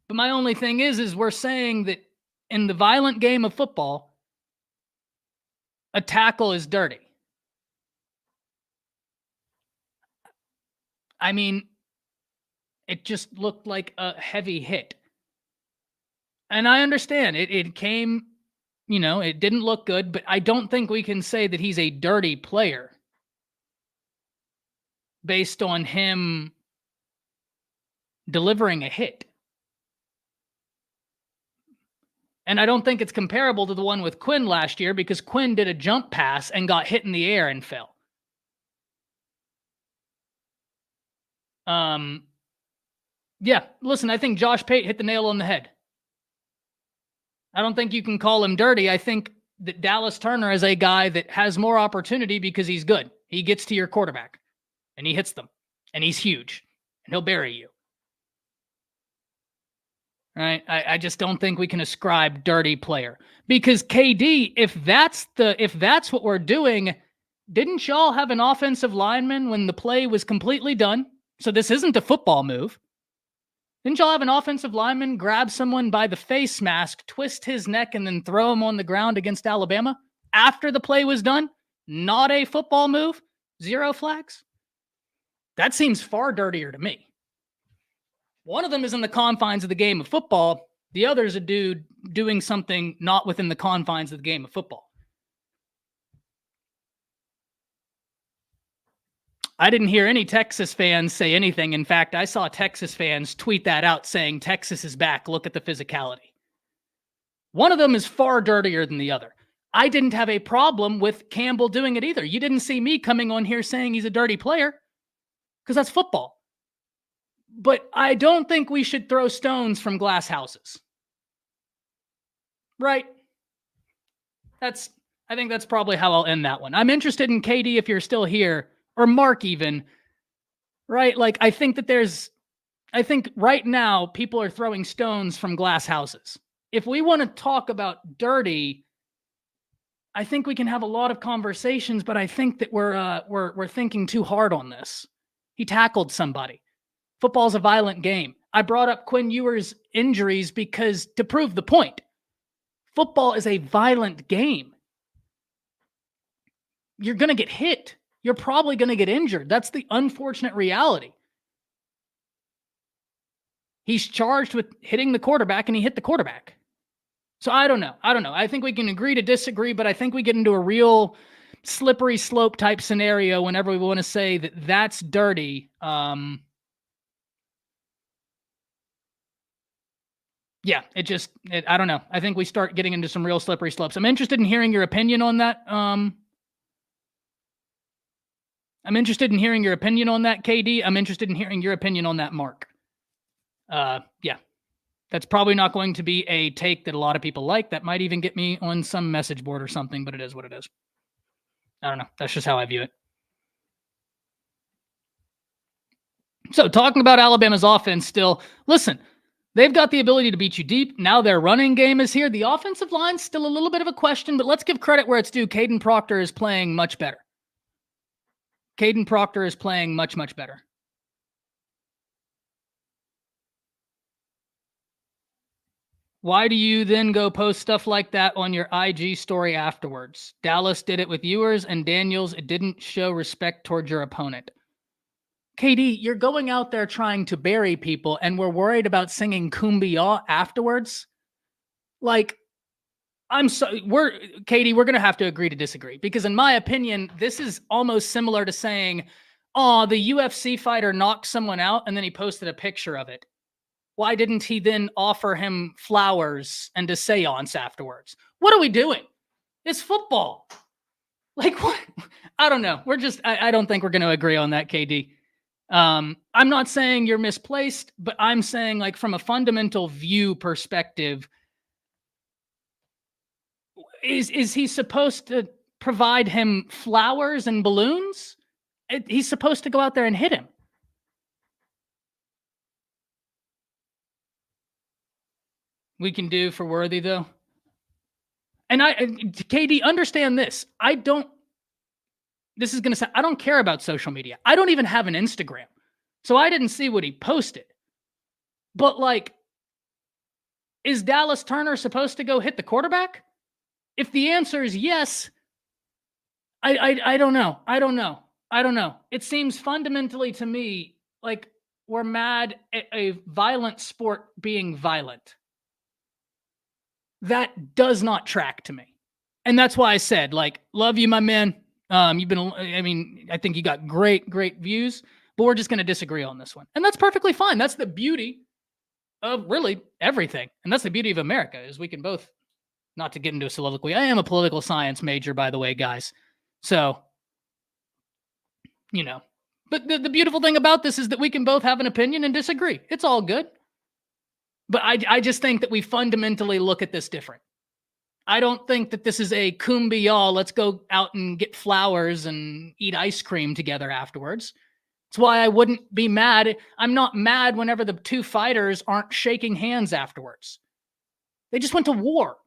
But my only thing is we're saying that in the violent game of football, a tackle is dirty. I mean, it just looked like a heavy hit. And I understand it came, it didn't look good, but I don't think we can say that he's a dirty player based on him delivering a hit. And I don't think it's comparable to the one with Quinn last year because Quinn did a jump pass and got hit in the air and fell. Yeah, listen, I think Josh Pate hit the nail on the head. I don't think you can call him dirty. I think that Dallas Turner is a guy that has more opportunity because he's good. He gets to your quarterback and he hits them and he's huge and he'll bury you. Right? I just don't think we can ascribe dirty player because KD, if that's what we're doing, didn't y'all have an offensive lineman when the play was completely done? So this isn't a football move. Didn't y'all have an offensive lineman grab someone by the face mask, twist his neck, and then throw him on the ground against Alabama after the play was done? Not a football move? 0 flags? That seems far dirtier to me. One of them is in the confines of the game of football. The other is a dude doing something not within the confines of the game of football. I didn't hear any Texas fans say anything. In fact, I saw Texas fans tweet that out saying, Texas is back. Look at the physicality. One of them is far dirtier than the other. I didn't have a problem with Campbell doing it either. You didn't see me coming on here saying he's a dirty player because that's football. But I don't think we should throw stones from glass houses. Right? I think that's probably how I'll end that one. I'm interested in KD if you're still here, or Mark even. Right? Like, I think right now people are throwing stones from glass houses. If we want to talk about dirty, I think we can have a lot of conversations, but I think that we're thinking too hard on this. He tackled somebody. Football's a violent game. I brought up Quinn Ewers' injuries because to prove the point. Football is a violent game. You're going to get hit. You're probably going to get injured. That's the unfortunate reality. He's charged with hitting the quarterback, and he hit the quarterback. So I don't know. I think we can agree to disagree, but I think we get into a real slippery slope type scenario whenever we want to say that that's dirty. Yeah, I don't know. I think we start getting into some real slippery slopes. I'm interested in hearing your opinion on that. I'm interested in hearing your opinion on that, KD. I'm interested in hearing your opinion on that, Mark. Yeah, that's probably not going to be a take that a lot of people like. That might even get me on some message board or something, but it is what it is. I don't know. That's just how I view it. So talking about Alabama's offense still, listen, they've got the ability to beat you deep. Now their running game is here. The offensive line's still a little bit of a question, but let's give credit where it's due. Caden Proctor is playing much better. Caden Proctor is playing much, much better. Why do you then go post stuff like that on your IG story afterwards? Dallas did it with Ewers and Daniels. It didn't show respect towards your opponent. KD, you're going out there trying to bury people, and we're worried about singing Kumbaya afterwards. Like, KD, we're going to have to agree to disagree, because in my opinion, this is almost similar to saying, oh, the UFC fighter knocked someone out, and then he posted a picture of it. Why didn't he then offer him flowers and a seance afterwards? What are we doing? It's football. Like, what? I don't know. I don't think we're going to agree on that, KD. I'm not saying you're misplaced, but I'm saying, like, from a fundamental view perspective, is he supposed to provide him flowers and balloons? He's supposed to go out there and hit him. We can do for Worthy, though. And KD, understand this. This is going to sound, I don't care about social media. I don't even have an Instagram. So I didn't see what he posted. But, like, is Dallas Turner supposed to go hit the quarterback? If the answer is yes, I don't know. I don't know. It seems fundamentally to me like we're mad at a violent sport being violent. That does not track to me. And that's why I said, like, love you, my man. I think you got great views, but we're just going to disagree on this one. And that's perfectly fine. That's the beauty of really everything. And that's the beauty of America, is we can both, not to get into a soliloquy. I am a political science major, by the way, guys. So, but the beautiful thing about this is that we can both have an opinion and disagree. It's all good. But I just think that we fundamentally look at this different. I don't think that this is a kumbaya, let's go out and get flowers and eat ice cream together afterwards. That's why I wouldn't be mad. I'm not mad whenever the two fighters aren't shaking hands afterwards. They just went to war.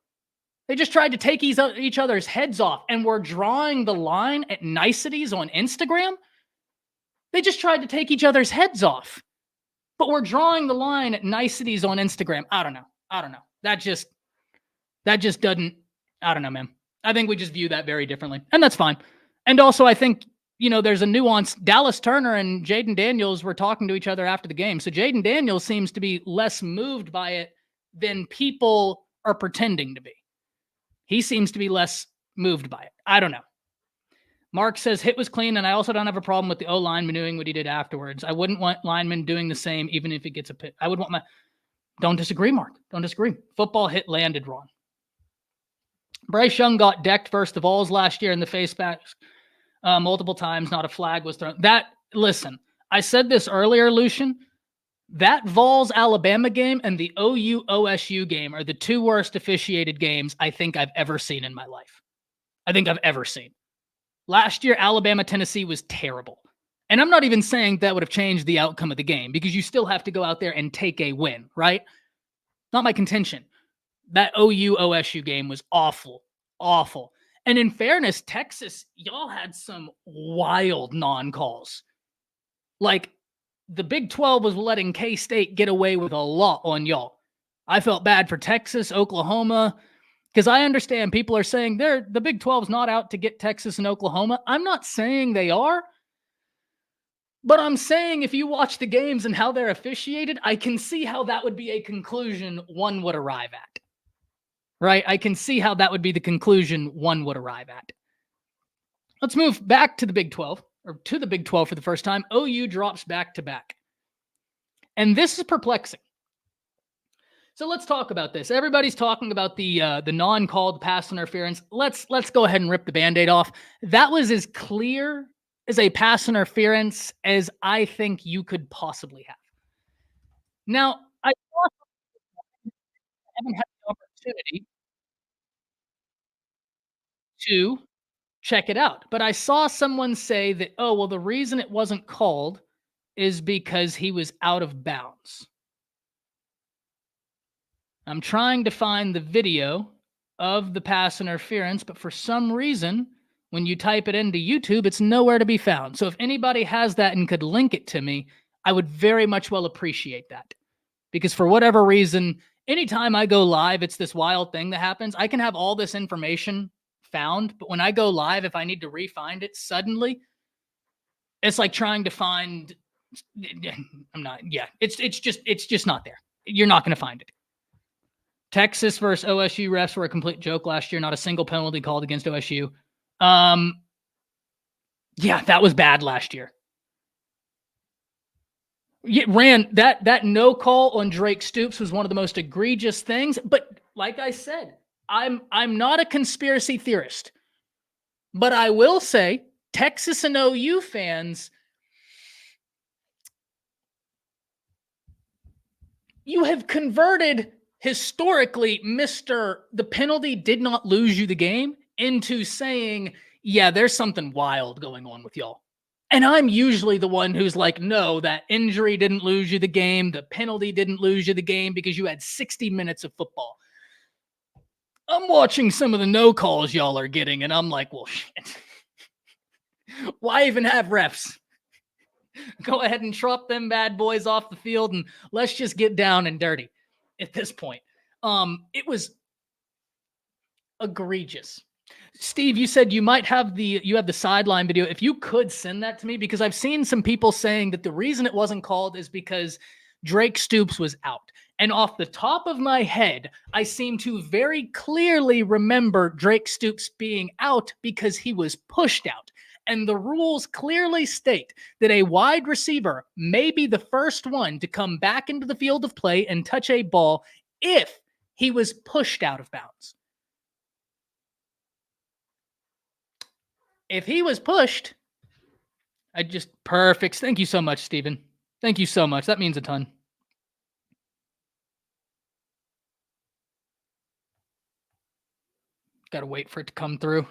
They just tried to take each other's heads off, and we're drawing the line at niceties on Instagram. They just tried to take each other's heads off. But we're drawing the line at niceties on Instagram. I don't know. That just doesn't, I don't know, man. I think we just view that very differently. And that's fine. And also, I think, there's a nuance. Dallas Turner and Jaden Daniels were talking to each other after the game. So Jaden Daniels seems to be less moved by it than people are pretending to be. He seems to be less moved by it. I don't know. Mark says, hit was clean, and I also don't have a problem with the O-lineman doing what he did afterwards. I wouldn't want linemen doing the same, even if it gets a pit. I would want Don't disagree, Mark. Don't disagree. Football hit landed wrong. Bryce Young got decked versus the Vols last year in the face mask multiple times. Not a flag was thrown. Listen, I said this earlier, Lucian. That Vols Alabama game and the OU OSU game are the two worst officiated games I think I've ever seen in my life. I think I've ever seen. Last year, Alabama Tennessee was terrible. And I'm not even saying that would have changed the outcome of the game because you still have to go out there and take a win, right? Not my contention. That OU OSU game was awful, awful. And in fairness, Texas, y'all had some wild non-calls. Like, the Big 12 was letting K-State get away with a lot on y'all. I felt bad for Texas, Oklahoma, because I understand people are saying the Big 12's not out to get Texas and Oklahoma. I'm not saying they are, but I'm saying if you watch the games and how they're officiated, I can see how that would be a conclusion one would arrive at. Right? I can see how that would be the conclusion one would arrive at. Let's move back to the Big 12, or to the Big 12 for the first time. OU drops back to back. And this is perplexing. So let's talk about this. Everybody's talking about the non-called pass interference. Let's go ahead and rip the Band-Aid off. That was as clear as a pass interference as I think you could possibly have. Now, I haven't had the opportunity to check it out, but I saw someone say that, oh, well, the reason it wasn't called is because he was out of bounds. I'm trying to find the video of the pass interference, but for some reason, when you type it into YouTube, it's nowhere to be found. So if anybody has that and could link it to me, I would very much well appreciate that. Because for whatever reason, anytime I go live, it's this wild thing that happens. I can have all this information found, but when I go live, if I need to re-find it suddenly, it's like trying to find, it's just not there. You're not going to find it. Texas versus OSU refs were a complete joke last year. Not a single penalty called against OSU. Yeah, that was bad last year. That no call on Drake Stoops was one of the most egregious things. But like I said, I'm not a conspiracy theorist. But I will say Texas and OU fans, you have converted historically the penalty did not lose you the game into saying, yeah, there's something wild going on with y'all. And I'm usually the one who's like, no, that injury didn't lose you the game. The penalty didn't lose you the game because you had 60 minutes of football. I'm watching some of the no calls y'all are getting, and I'm like, well, shit. Why even have refs? Go ahead and drop them bad boys off the field, and let's just get down and dirty at this point. It was egregious. Steve, you said you have the sideline video. If you could send that to me, because I've seen some people saying that the reason it wasn't called is because Drake Stoops was out. And off the top of my head, I seem to very clearly remember Drake Stoops being out because he was pushed out. And the rules clearly state that a wide receiver may be the first one to come back into the field of play and touch a ball if he was pushed out of bounds. If he was pushed, perfect. Thank you so much, Stephen. Thank you so much. That means a ton. Got to wait for it to come through.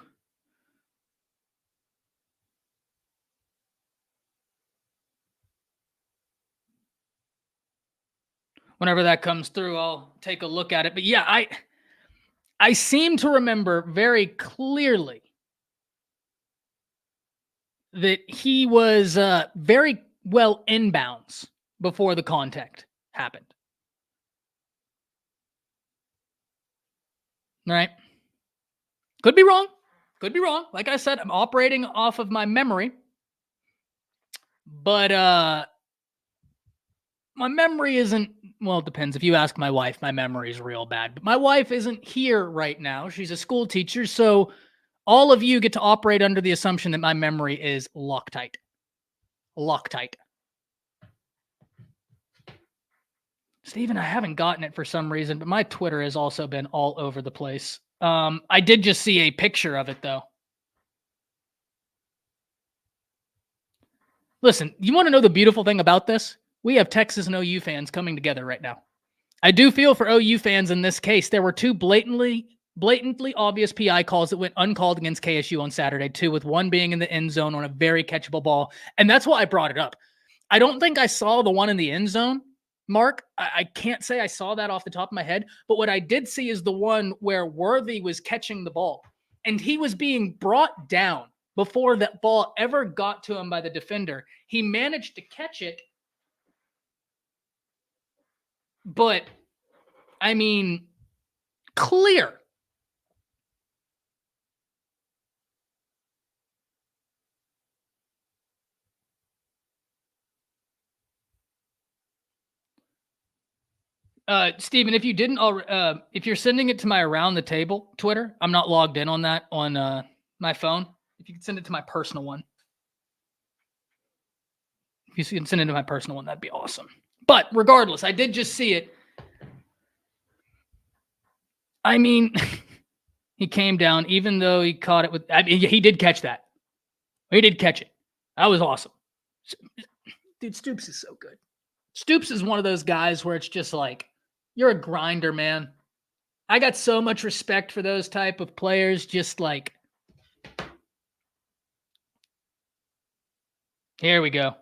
Whenever that comes through, I'll take a look at it. But yeah, I seem to remember very clearly that he was very well inbounds before the contact happened. All right. Could be wrong. Could be wrong. Like I said, I'm operating off of my memory. But my memory isn't, well, it depends. If you ask my wife, my memory is real bad. But my wife isn't here right now. She's a school teacher. So all of you get to operate under the assumption that my memory is Loctite. Loctite. Steven, I haven't gotten it for some reason, but my Twitter has also been all over the place. I did just see a picture of it, though. Listen, you want to know the beautiful thing about this? We have Texas and OU fans coming together right now. I do feel for OU fans in this case. There were two blatantly obvious PI calls that went uncalled against KSU on Saturday, too, with one being in the end zone on a very catchable ball. And that's why I brought it up. I don't think I saw the one in the end zone, Mark. I can't say I saw that off the top of my head, but what I did see is the one where Worthy was catching the ball, and he was being brought down before that ball ever got to him by the defender. He managed to catch it, but, I mean, clear. Steven, if you didn't already, if you're sending it to my around the table Twitter, I'm not logged in on that on my phone. If you could send it to my personal one. If you can send it to my personal one, that'd be awesome. But regardless, I did just see it. I mean, he came down, even though he caught it with, I mean, he did catch that. He did catch it. That was awesome. Dude, Stoops is so good. Stoops is one of those guys where it's just like, you're a grinder, man. I got so much respect for those type of players. Just like, here we go.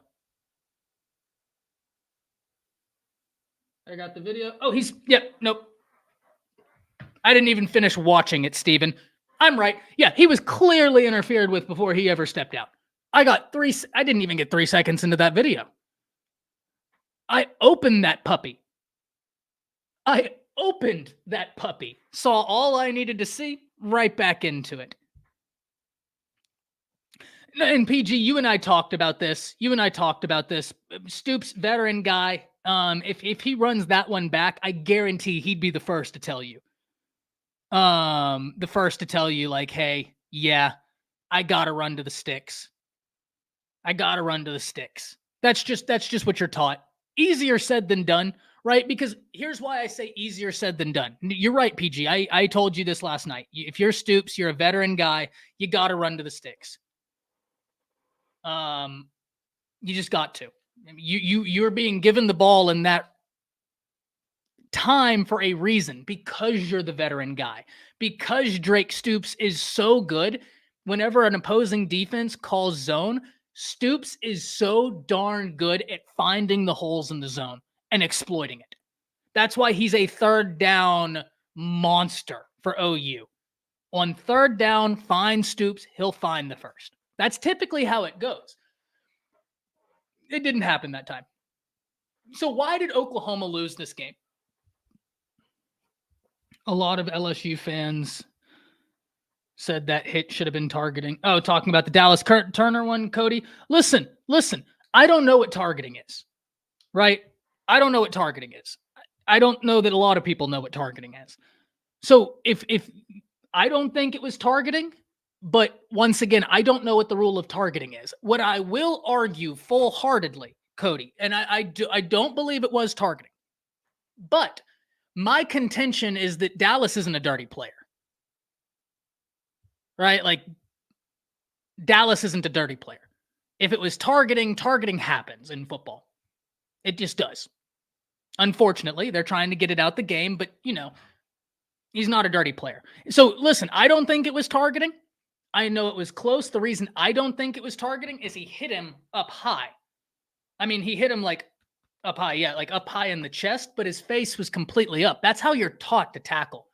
I got the video. Oh, nope. I didn't even finish watching it, Steven. I'm right. Yeah, he was clearly interfered with before he ever stepped out. I didn't even get 3 seconds into that video. I opened that puppy. Saw all I needed to see, right back into it. And PG, you and I talked about this. Stoops, veteran guy. If he runs that one back, I guarantee he'd be the first to tell you. Like, hey, yeah, I gotta run to the sticks. That's just what you're taught. Easier said than done, right? Because here's why I say easier said than done. You're right, PG. I told you this last night. If you're Stoops, you're a veteran guy, you gotta run to the sticks. You just got to. You're being given the ball in that time for a reason, because you're the veteran guy, because Drake Stoops is so good. Whenever an opposing defense calls zone, Stoops is so darn good at finding the holes in the zone and exploiting it. That's why he's a third down monster for OU. On third down, find Stoops, he'll find the first. That's typically how it goes. It didn't happen that time. So why did Oklahoma lose this game? A lot of LSU fans said that hit should have been targeting. Oh, talking about the Dallas Turner one, Cody. Listen. I don't know what targeting is, right? I don't know what targeting is. I don't know that a lot of people know what targeting is. So if I don't think it was targeting, but once again, I don't know what the rule of targeting is. What I will argue full-heartedly, Cody, and I don't believe it was targeting, but my contention is that Dallas isn't a dirty player, right? Like, Dallas isn't a dirty player. If it was targeting happens in football. It just does. Unfortunately, they're trying to get it out the game, but, he's not a dirty player. So, listen, I don't think it was targeting. I know it was close. The reason I don't think it was targeting is he hit him up high. I mean, he hit him like up high. Yeah, like up high in the chest, but his face was completely up. That's how you're taught to tackle.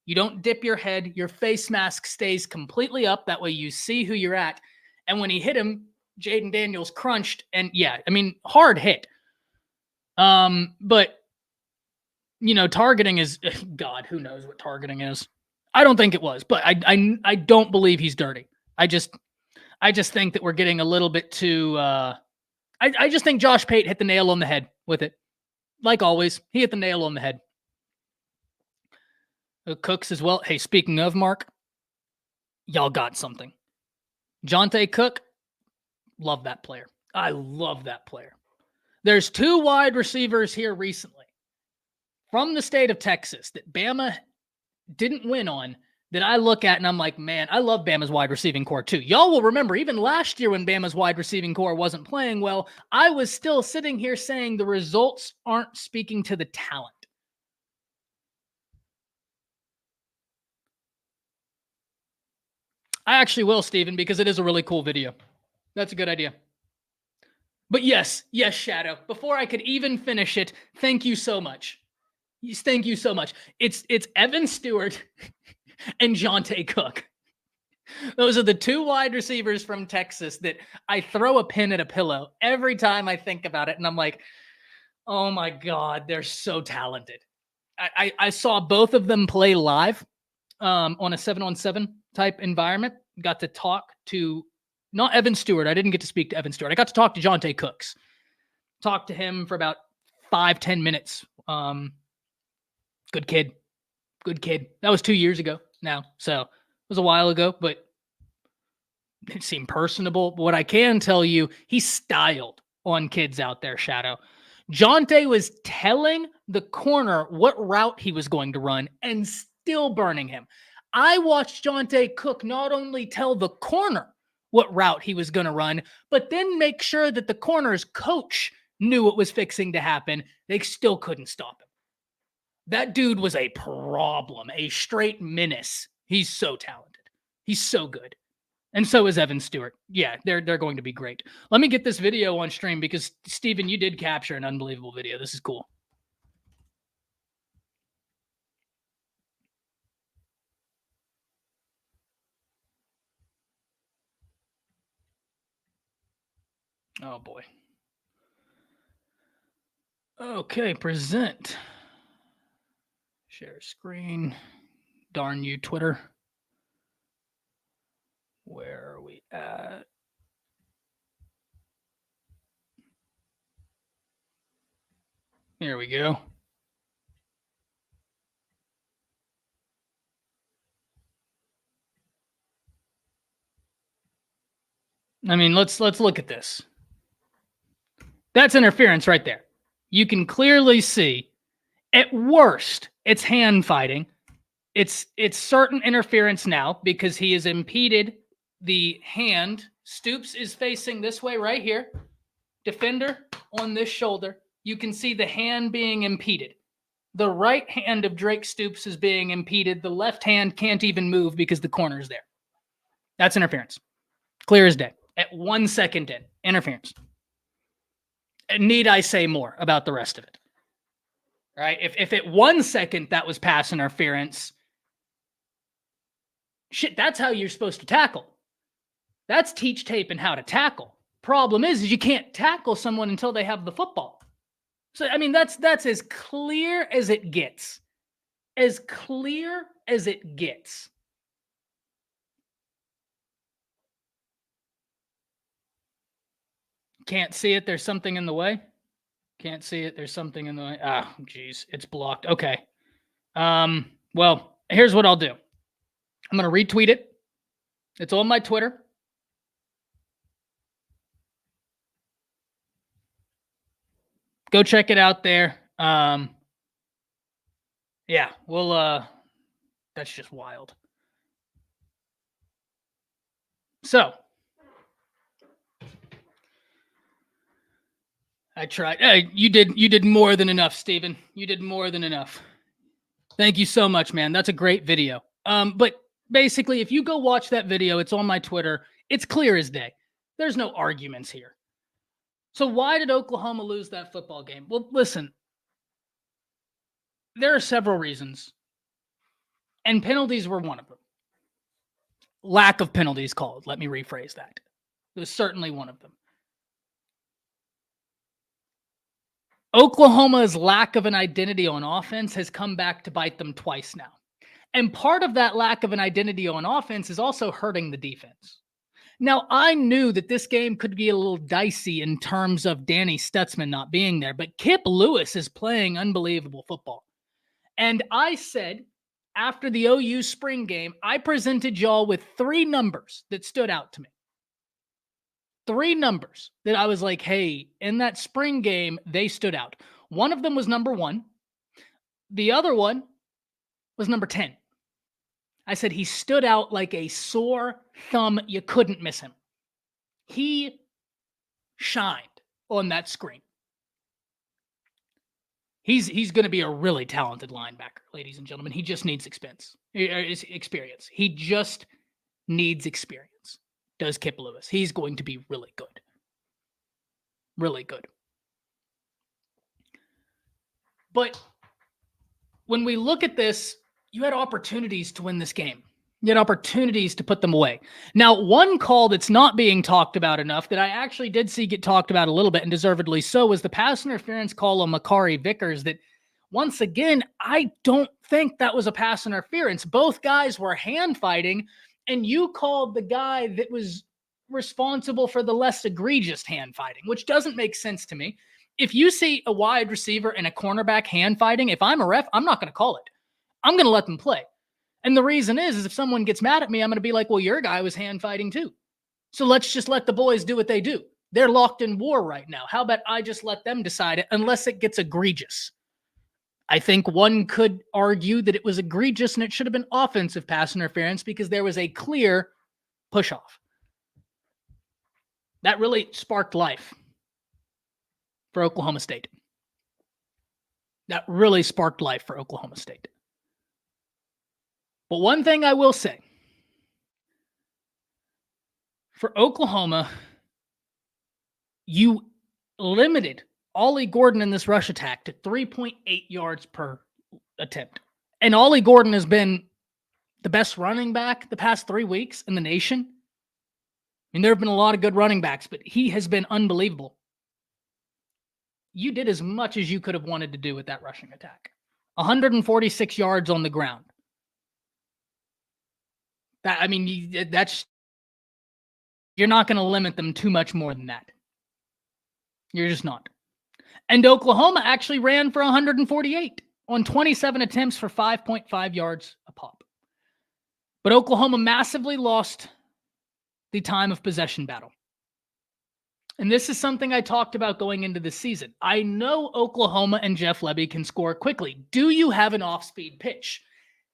You don't dip your head. Your face mask stays completely up. That way you see who you're at. And when he hit him, Jaden Daniels crunched. And yeah, I mean, hard hit. But, targeting is, God, who knows what targeting is. I don't think it was, but I don't believe he's dirty. I just think that we're getting a little bit too, I just think Josh Pate hit the nail on the head with it. Like always, he hit the nail on the head. Cooks as well. Hey, speaking of, Mark, y'all got something. Jonte Cook, love that player. I love that player. There's two wide receivers here recently from the state of Texas that Bama didn't win on that I look at and I'm like, man, I love Bama's wide receiving core too. Y'all will remember even last year when Bama's wide receiving core wasn't playing well, I was still sitting here saying the results aren't speaking to the talent. I actually will, Steven, because it is a really cool video. That's a good idea. But yes, Shadow. Before I could even finish it, thank you so much. Thank you so much. It's Evan Stewart and Jonte Cook. Those are the two wide receivers from Texas that I throw a pin at a pillow every time I think about it. And I'm like, oh my God, they're so talented. I saw both of them play live on a 7-on-7 type environment. Got to talk to, not Evan Stewart. I didn't get to speak to Evan Stewart. I got to talk to Jonte Cooks. Talked to him for about 5-10 minutes. Good kid. That was 2 years ago now. So it was a while ago, but it seemed personable. But what I can tell you, he styled on kids out there, Shadow. Jonte was telling the corner what route he was going to run and still burning him. I watched Jonte Cook not only tell the corner what route he was going to run, but then make sure that the corner's coach knew what was fixing to happen. They still couldn't stop him. That dude was a problem, a straight menace. He's so talented. He's so good. And so is Evan Stewart. Yeah, they're going to be great. Let me get this video on stream because, Steven, you did capture an unbelievable video. This is cool. Oh, boy. Okay, present. Share screen. Darn you, Twitter. Where are we at? Here we go. I mean, let's look at this. That's interference right there. You can clearly see, at worst, it's hand fighting. It's certain interference now because he has impeded the hand. Stoops is facing this way right here. Defender on this shoulder. You can see the hand being impeded. The right hand of Drake Stoops is being impeded. The left hand can't even move because the corner is there. That's interference. Clear as day. At 1 second in, interference. Need I say more about the rest of it? All right. If at 1 second that was pass interference, shit, that's how you're supposed to tackle. That's teach tape and how to tackle. Problem is you can't tackle someone until they have the football. So, I mean, that's as clear as it gets. As clear as it gets. Can't see it. There's something in the way. Can't see it. There's something in the way. Ah, geez. It's blocked. Okay. Well, here's what I'll do. I'm going to retweet it. It's on my Twitter. Go check it out there. Yeah, well, that's just wild. So, I tried. Hey, you did more than enough, Steven. You did more than enough. Thank you so much, man. That's a great video. But basically, if you go watch that video, it's on my Twitter. It's clear as day. There's no arguments here. So why did Oklahoma lose that football game? Well, listen, there are several reasons, and penalties were one of them. Lack of penalties called. Let me rephrase that. It was certainly one of them. Oklahoma's lack of an identity on offense has come back to bite them twice now. And part of that lack of an identity on offense is also hurting the defense. Now, I knew that this game could be a little dicey in terms of Danny Stutzman not being there, but Kip Lewis is playing unbelievable football. And I said, after the OU spring game, I presented y'all with 3 numbers that stood out to me. 3 numbers that I was like, hey, in that spring game, they stood out. One of them was number 1. The other one was number 10. I said he stood out like a sore thumb. You couldn't miss him. He shined on that screen. He's going to be a really talented linebacker, ladies and gentlemen. He just needs experience. He just needs experience. Does Kip Lewis. He's going to be really good. Really good. But when we look at this, you had opportunities to win this game. You had opportunities to put them away. Now, one call that's not being talked about enough that I actually did see get talked about a little bit, and deservedly so, was the pass interference call on Makari Vickers that, once again, I don't think that was a pass interference. Both guys were hand fighting, and you called the guy that was responsible for the less egregious hand fighting, which doesn't make sense to me. If you see a wide receiver and a cornerback hand fighting, if I'm a ref, I'm not going to call it. I'm going to let them play. And the reason is if someone gets mad at me, I'm going to be like, well, your guy was hand fighting too. So let's just let the boys do what they do. They're locked in war right now. How about I just let them decide it unless it gets egregious? I think one could argue that it was egregious and it should have been offensive pass interference because there was a clear push-off. That really sparked life for Oklahoma State. That really sparked life for Oklahoma State. But one thing I will say, for Oklahoma, you limited Ollie Gordon in this rush attack to 3.8 yards per attempt. And Ollie Gordon has been the best running back the past 3 weeks in the nation. I mean, there have been a lot of good running backs, but he has been unbelievable. You did as much as you could have wanted to do with that rushing attack. 146 yards on the ground. You're not going to limit them too much more than that. You're just not. And Oklahoma actually ran for 148 on 27 attempts for 5.5 yards a pop. But Oklahoma massively lost the time of possession battle. And this is something I talked about going into the season. I know Oklahoma and Jeff Lebby can score quickly. Do you have an off-speed pitch?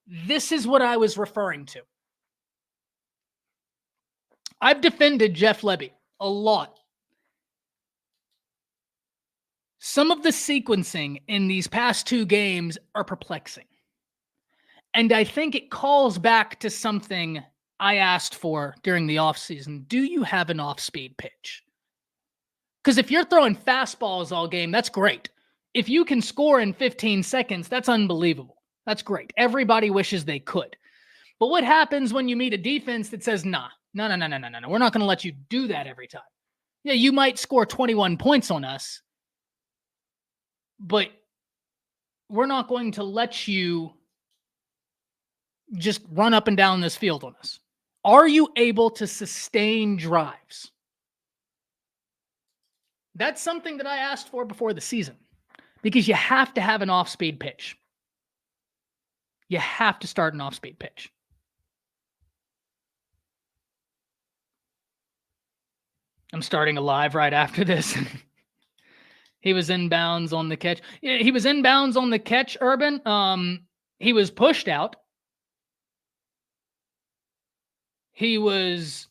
This is what I was referring to. I've defended Jeff Lebby a lot. Some of the sequencing in these past 2 games are perplexing. And I think it calls back to something I asked for during the offseason. Do you have an off-speed pitch? Because if you're throwing fastballs all game, that's great. If you can score in 15 seconds, that's unbelievable. That's great. Everybody wishes they could. But what happens when you meet a defense that says, no, we're not going to let you do that every time. Yeah, you might score 21 points on us, but we're not going to let you just run up and down this field on us. Are you able to sustain drives? That's something that I asked for before the season because you have to have an off-speed pitch. You have to start an off-speed pitch. I'm starting a live right after this. He was inbounds on the catch. Yeah, he was inbounds on the catch, Urban. He was pushed out. He was...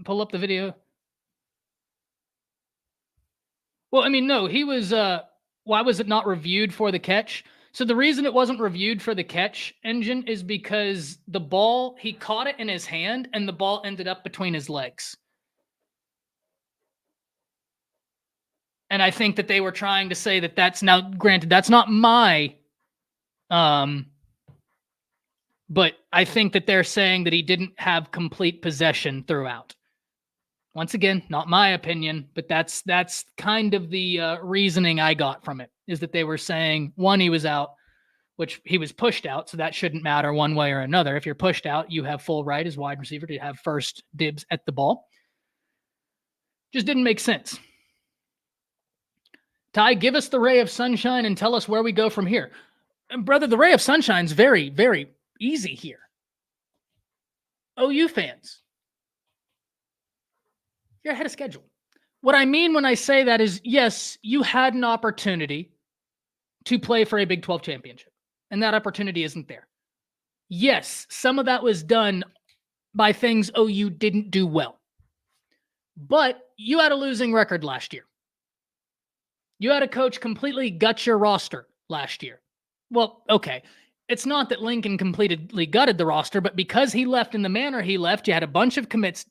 Pull up the video. Well, I mean, no, he was... why was it not reviewed for the catch? So the reason it wasn't reviewed for the catch engine is because the ball, he caught it in his hand and the ball ended up between his legs. And I think that they were trying to say that that's now, granted, that's not my, but I think that they're saying that he didn't have complete possession throughout. Once again, not my opinion, but that's kind of the reasoning I got from it, is that they were saying, one, he was out, which he was pushed out, so that shouldn't matter one way or another. If you're pushed out, you have full right as wide receiver to have first dibs at the ball. Just didn't make sense. Ty, give us the ray of sunshine and tell us where we go from here. And brother, the ray of sunshine is very, very easy here. OU fans, you're ahead of schedule. What I mean when I say that is, yes, you had an opportunity to play for a Big 12 championship, and that opportunity isn't there. Yes, some of that was done by things OU didn't do well. But you had a losing record last year. You had a coach completely gut your roster last year. Well, okay. It's not that Lincoln completely gutted the roster, but because he left in the manner he left, you had a bunch of commits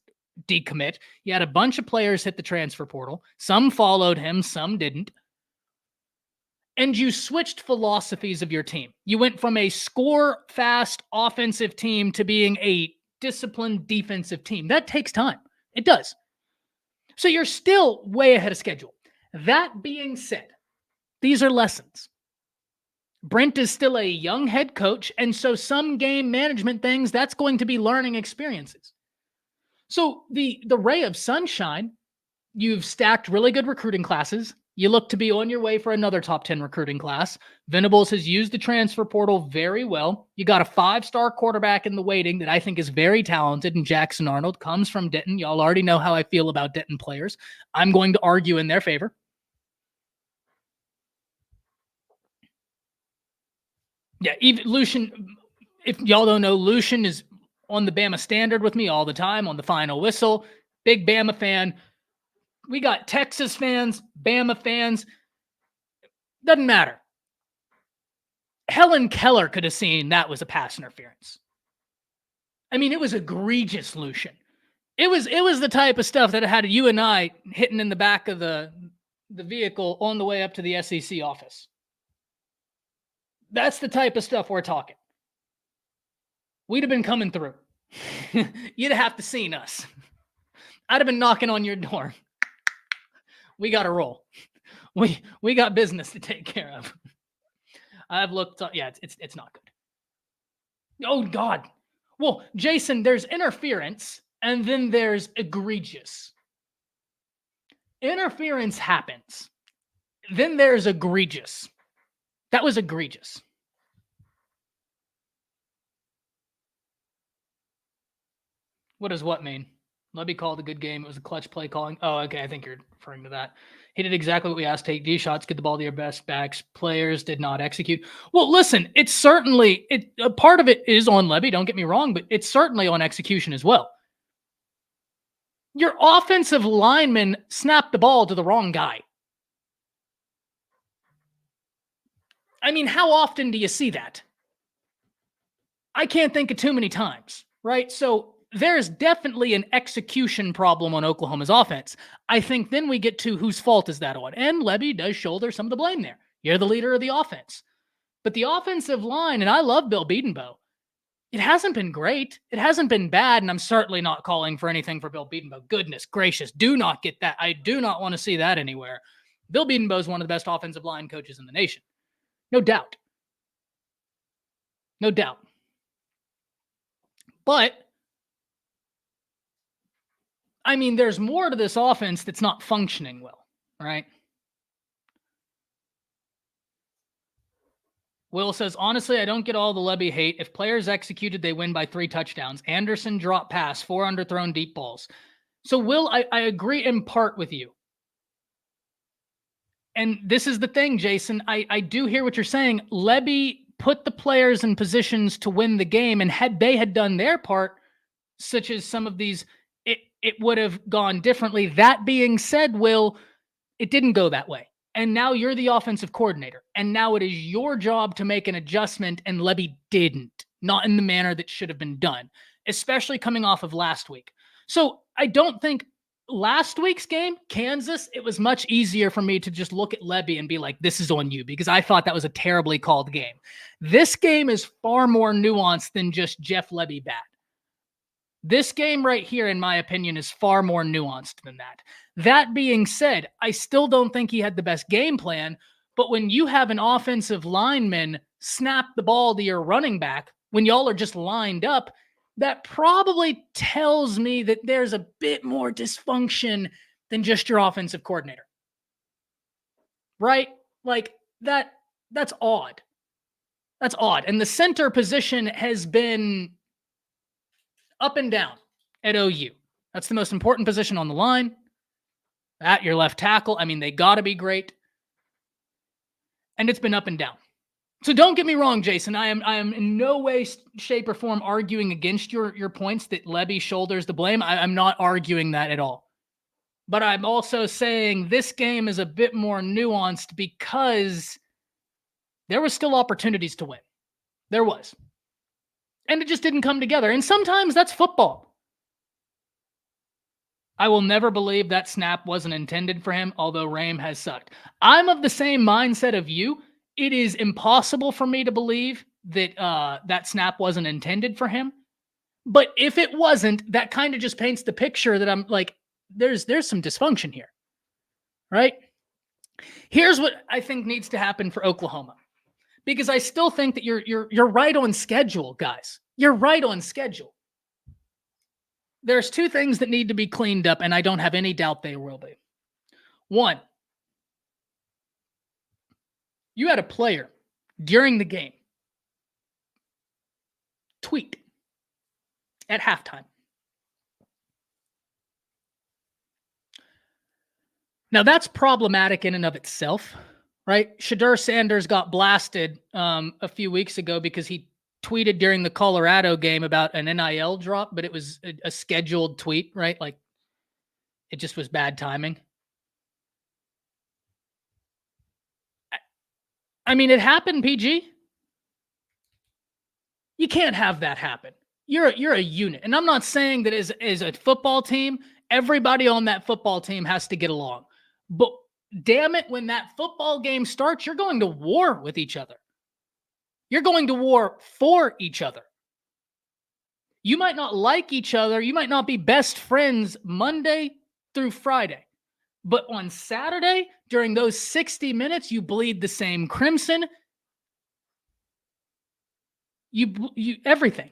decommit. You had a bunch of players hit the transfer portal. Some followed him, some didn't. And you switched philosophies of your team. You went from a score fast offensive team to being a disciplined defensive team. That takes time. It does. So you're still way ahead of schedule. That being said, these are lessons. Brent is still a young head coach, and so some game management things, that's going to be learning experiences. So the ray of sunshine, you've stacked really good recruiting classes. You look to be on your way for another top 10 recruiting class. Venables has used the transfer portal very well. You got a 5-star quarterback in the waiting that I think is very talented, and Jackson Arnold comes from Denton. Y'all already know how I feel about Denton players. I'm going to argue in their favor. Yeah, even Lucian, if y'all don't know, Lucian is on the Bama standard with me all the time on the final whistle. Big Bama fan. We got Texas fans, Bama fans. Doesn't matter. Helen Keller could have seen that was a pass interference. I mean, it was egregious, Lucian. It was the type of stuff that had you and I hitting in the back of the vehicle on the way up to the SEC office. That's the type of stuff we're talking. We'd have been coming through. You'd have to seen us. I'd have been knocking on your door. We got to roll. We got business to take care of. I've looked. Yeah, it's not good. Oh God. Well, Jason, there's interference, and then there's egregious. Interference happens. Then there's egregious. That was egregious. What does what mean? Lebby called a good game. It was a clutch play calling. Oh, okay. I think you're referring to that. He did exactly what we asked. Take D shots, get the ball to your best backs. Players did not execute. Well, listen, it's certainly, a part of it is on Lebby. Don't get me wrong, but it's certainly on execution as well. Your offensive lineman snapped the ball to the wrong guy. I mean, how often do you see that? I can't think of too many times, right? So there's definitely an execution problem on Oklahoma's offense. I think then we get to whose fault is that on? And Lebby does shoulder some of the blame there. You're the leader of the offense. But the offensive line, and I love Bill Bedenbaugh, it hasn't been great. It hasn't been bad, and I'm certainly not calling for anything for Bill Bedenbaugh. Goodness gracious, do not get that. I do not want to see that anywhere. Bill Bedenbaugh is one of the best offensive line coaches in the nation. No doubt. No doubt. But I mean, there's more to this offense that's not functioning well, right? Will says, honestly, I don't get all the Lebby hate. If players executed, they win by 3 touchdowns. Anderson dropped pass, 4 underthrown deep balls. So, Will, I agree in part with you. And this is the thing, Jason. I do hear what you're saying. Lebby put the players in positions to win the game, and had they had done their part, such as some of these, it would have gone differently. That being said, Will, it didn't go that way. And now you're the offensive coordinator. And now it is your job to make an adjustment, and Lebby didn't. Not in the manner that should have been done, especially coming off of last week. So I don't think last week's game, Kansas, it was much easier for me to just look at Lebby and be like, this is on you, because I thought that was a terribly called game. This game is far more nuanced than just Jeff Lebby bad. This game right here, in my opinion, is far more nuanced than that. That being said, I still don't think he had the best game plan, but when you have an offensive lineman snap the ball to your running back, when y'all are just lined up, that probably tells me that there's a bit more dysfunction than just your offensive coordinator. Right? Like, that's odd. That's odd. And the center position has been up and down at OU. That's the most important position on the line. At your left tackle, I mean, they got to be great. And it's been up and down. So don't get me wrong, Jason. I am in no way, shape, or form arguing against your points that Lebby shoulders the blame. I'm not arguing that at all. But I'm also saying this game is a bit more nuanced because there was still opportunities to win. There was. And it just didn't come together. And sometimes that's football. I will never believe that snap wasn't intended for him, although Rahm has sucked. I'm of the same mindset of you. It is impossible for me to believe that that snap wasn't intended for him. But if it wasn't, that kind of just paints the picture that I'm like, there's some dysfunction here, right? Here's what I think needs to happen for Oklahoma, because I still think that you're right on schedule, guys. You're right on schedule. There's two things that need to be cleaned up, and I don't have any doubt they will be. One, you had a player during the game tweet at halftime. Now, that's problematic in and of itself, right? Shadur Sanders got blasted a few weeks ago because he tweeted during the Colorado game about an NIL drop, but it was a scheduled tweet, right? Like, it just was bad timing. I mean, it happened, PG. You can't have that happen. You're a unit. And I'm not saying that as a football team, everybody on that football team has to get along. But damn it, when that football game starts, you're going to war with each other. You're going to war for each other. You might not like each other. You might not be best friends Monday through Friday. But on Saturday, during those 60 minutes, you bleed the same crimson. You everything.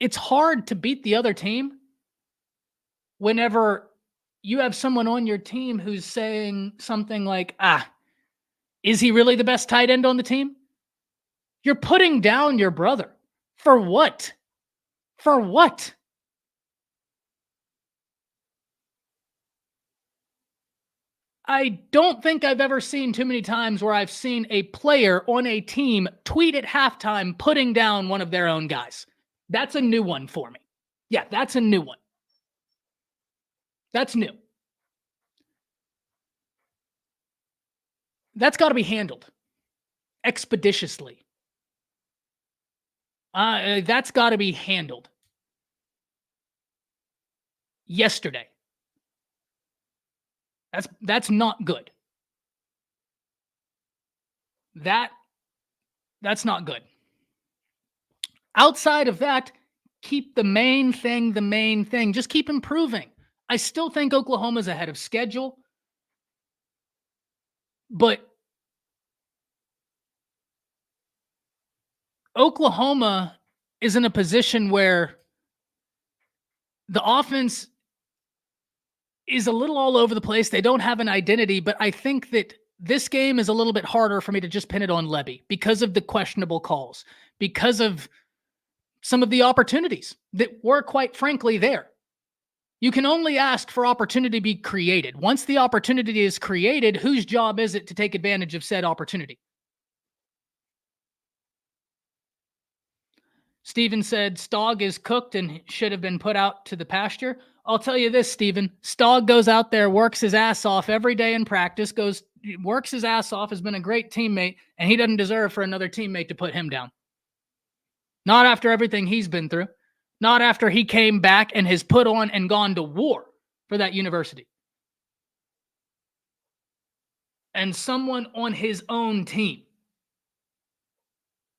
It's hard to beat the other team whenever you have someone on your team who's saying something like, is he really the best tight end on the team? You're putting down your brother. For what? For what? I don't think I've ever seen too many times where I've seen a player on a team tweet at halftime putting down one of their own guys. That's a new one for me. Yeah, that's a new one. That's new. That's got to be handled expeditiously. That's got to be handled yesterday. That's not good. That's not good. Outside of that, keep the main thing the main thing. Just keep improving. I still think Oklahoma's ahead of schedule, but Oklahoma is in a position where the offense is a little all over the place. They don't have an identity, but I think that this game is a little bit harder for me to just pin it on Lebby because of the questionable calls, because of some of the opportunities that were, quite frankly, there. You can only ask for opportunity to be created. Once the opportunity is created, whose job is it to take advantage of said opportunity? Steven said Stogg is cooked and should have been put out to the pasture. I'll tell you this, Steven. Stogg goes out there, works his ass off every day in practice, works his ass off, has been a great teammate, and he doesn't deserve for another teammate to put him down. Not after everything he's been through. Not after he came back and has put on and gone to war for that university. And someone on his own team.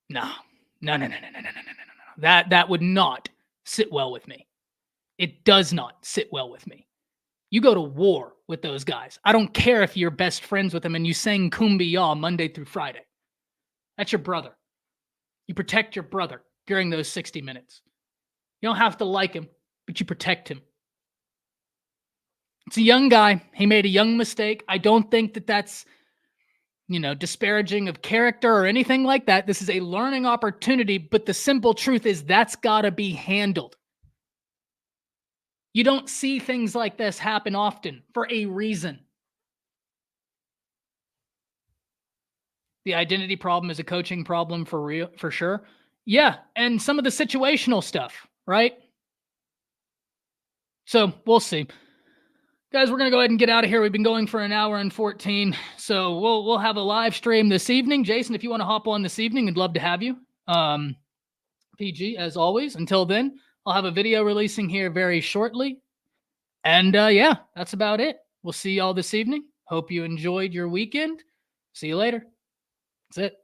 No. That would not sit well with me. It does not sit well with me. You go to war with those guys. I don't care if you're best friends with them and you sing Kumbaya Monday through Friday. That's your brother. You protect your brother during those 60 minutes. You don't have to like him, but you protect him. It's a young guy. He made a young mistake. I don't think that that's, disparaging of character or anything like that. This is a learning opportunity, but the simple truth is that's got to be handled. You don't see things like this happen often for a reason. The identity problem is a coaching problem for real, for sure. Yeah, and some of the situational stuff, right? So we'll see. Guys, we're gonna go ahead and get out of here. We've been going for an hour and 14. So we'll have a live stream this evening. Jason, if you want to hop on this evening, I'd love to have you. PG, as always. Until then, I'll have a video releasing here very shortly. And yeah, that's about it. We'll see y'all this evening. Hope you enjoyed your weekend. See you later. That's it.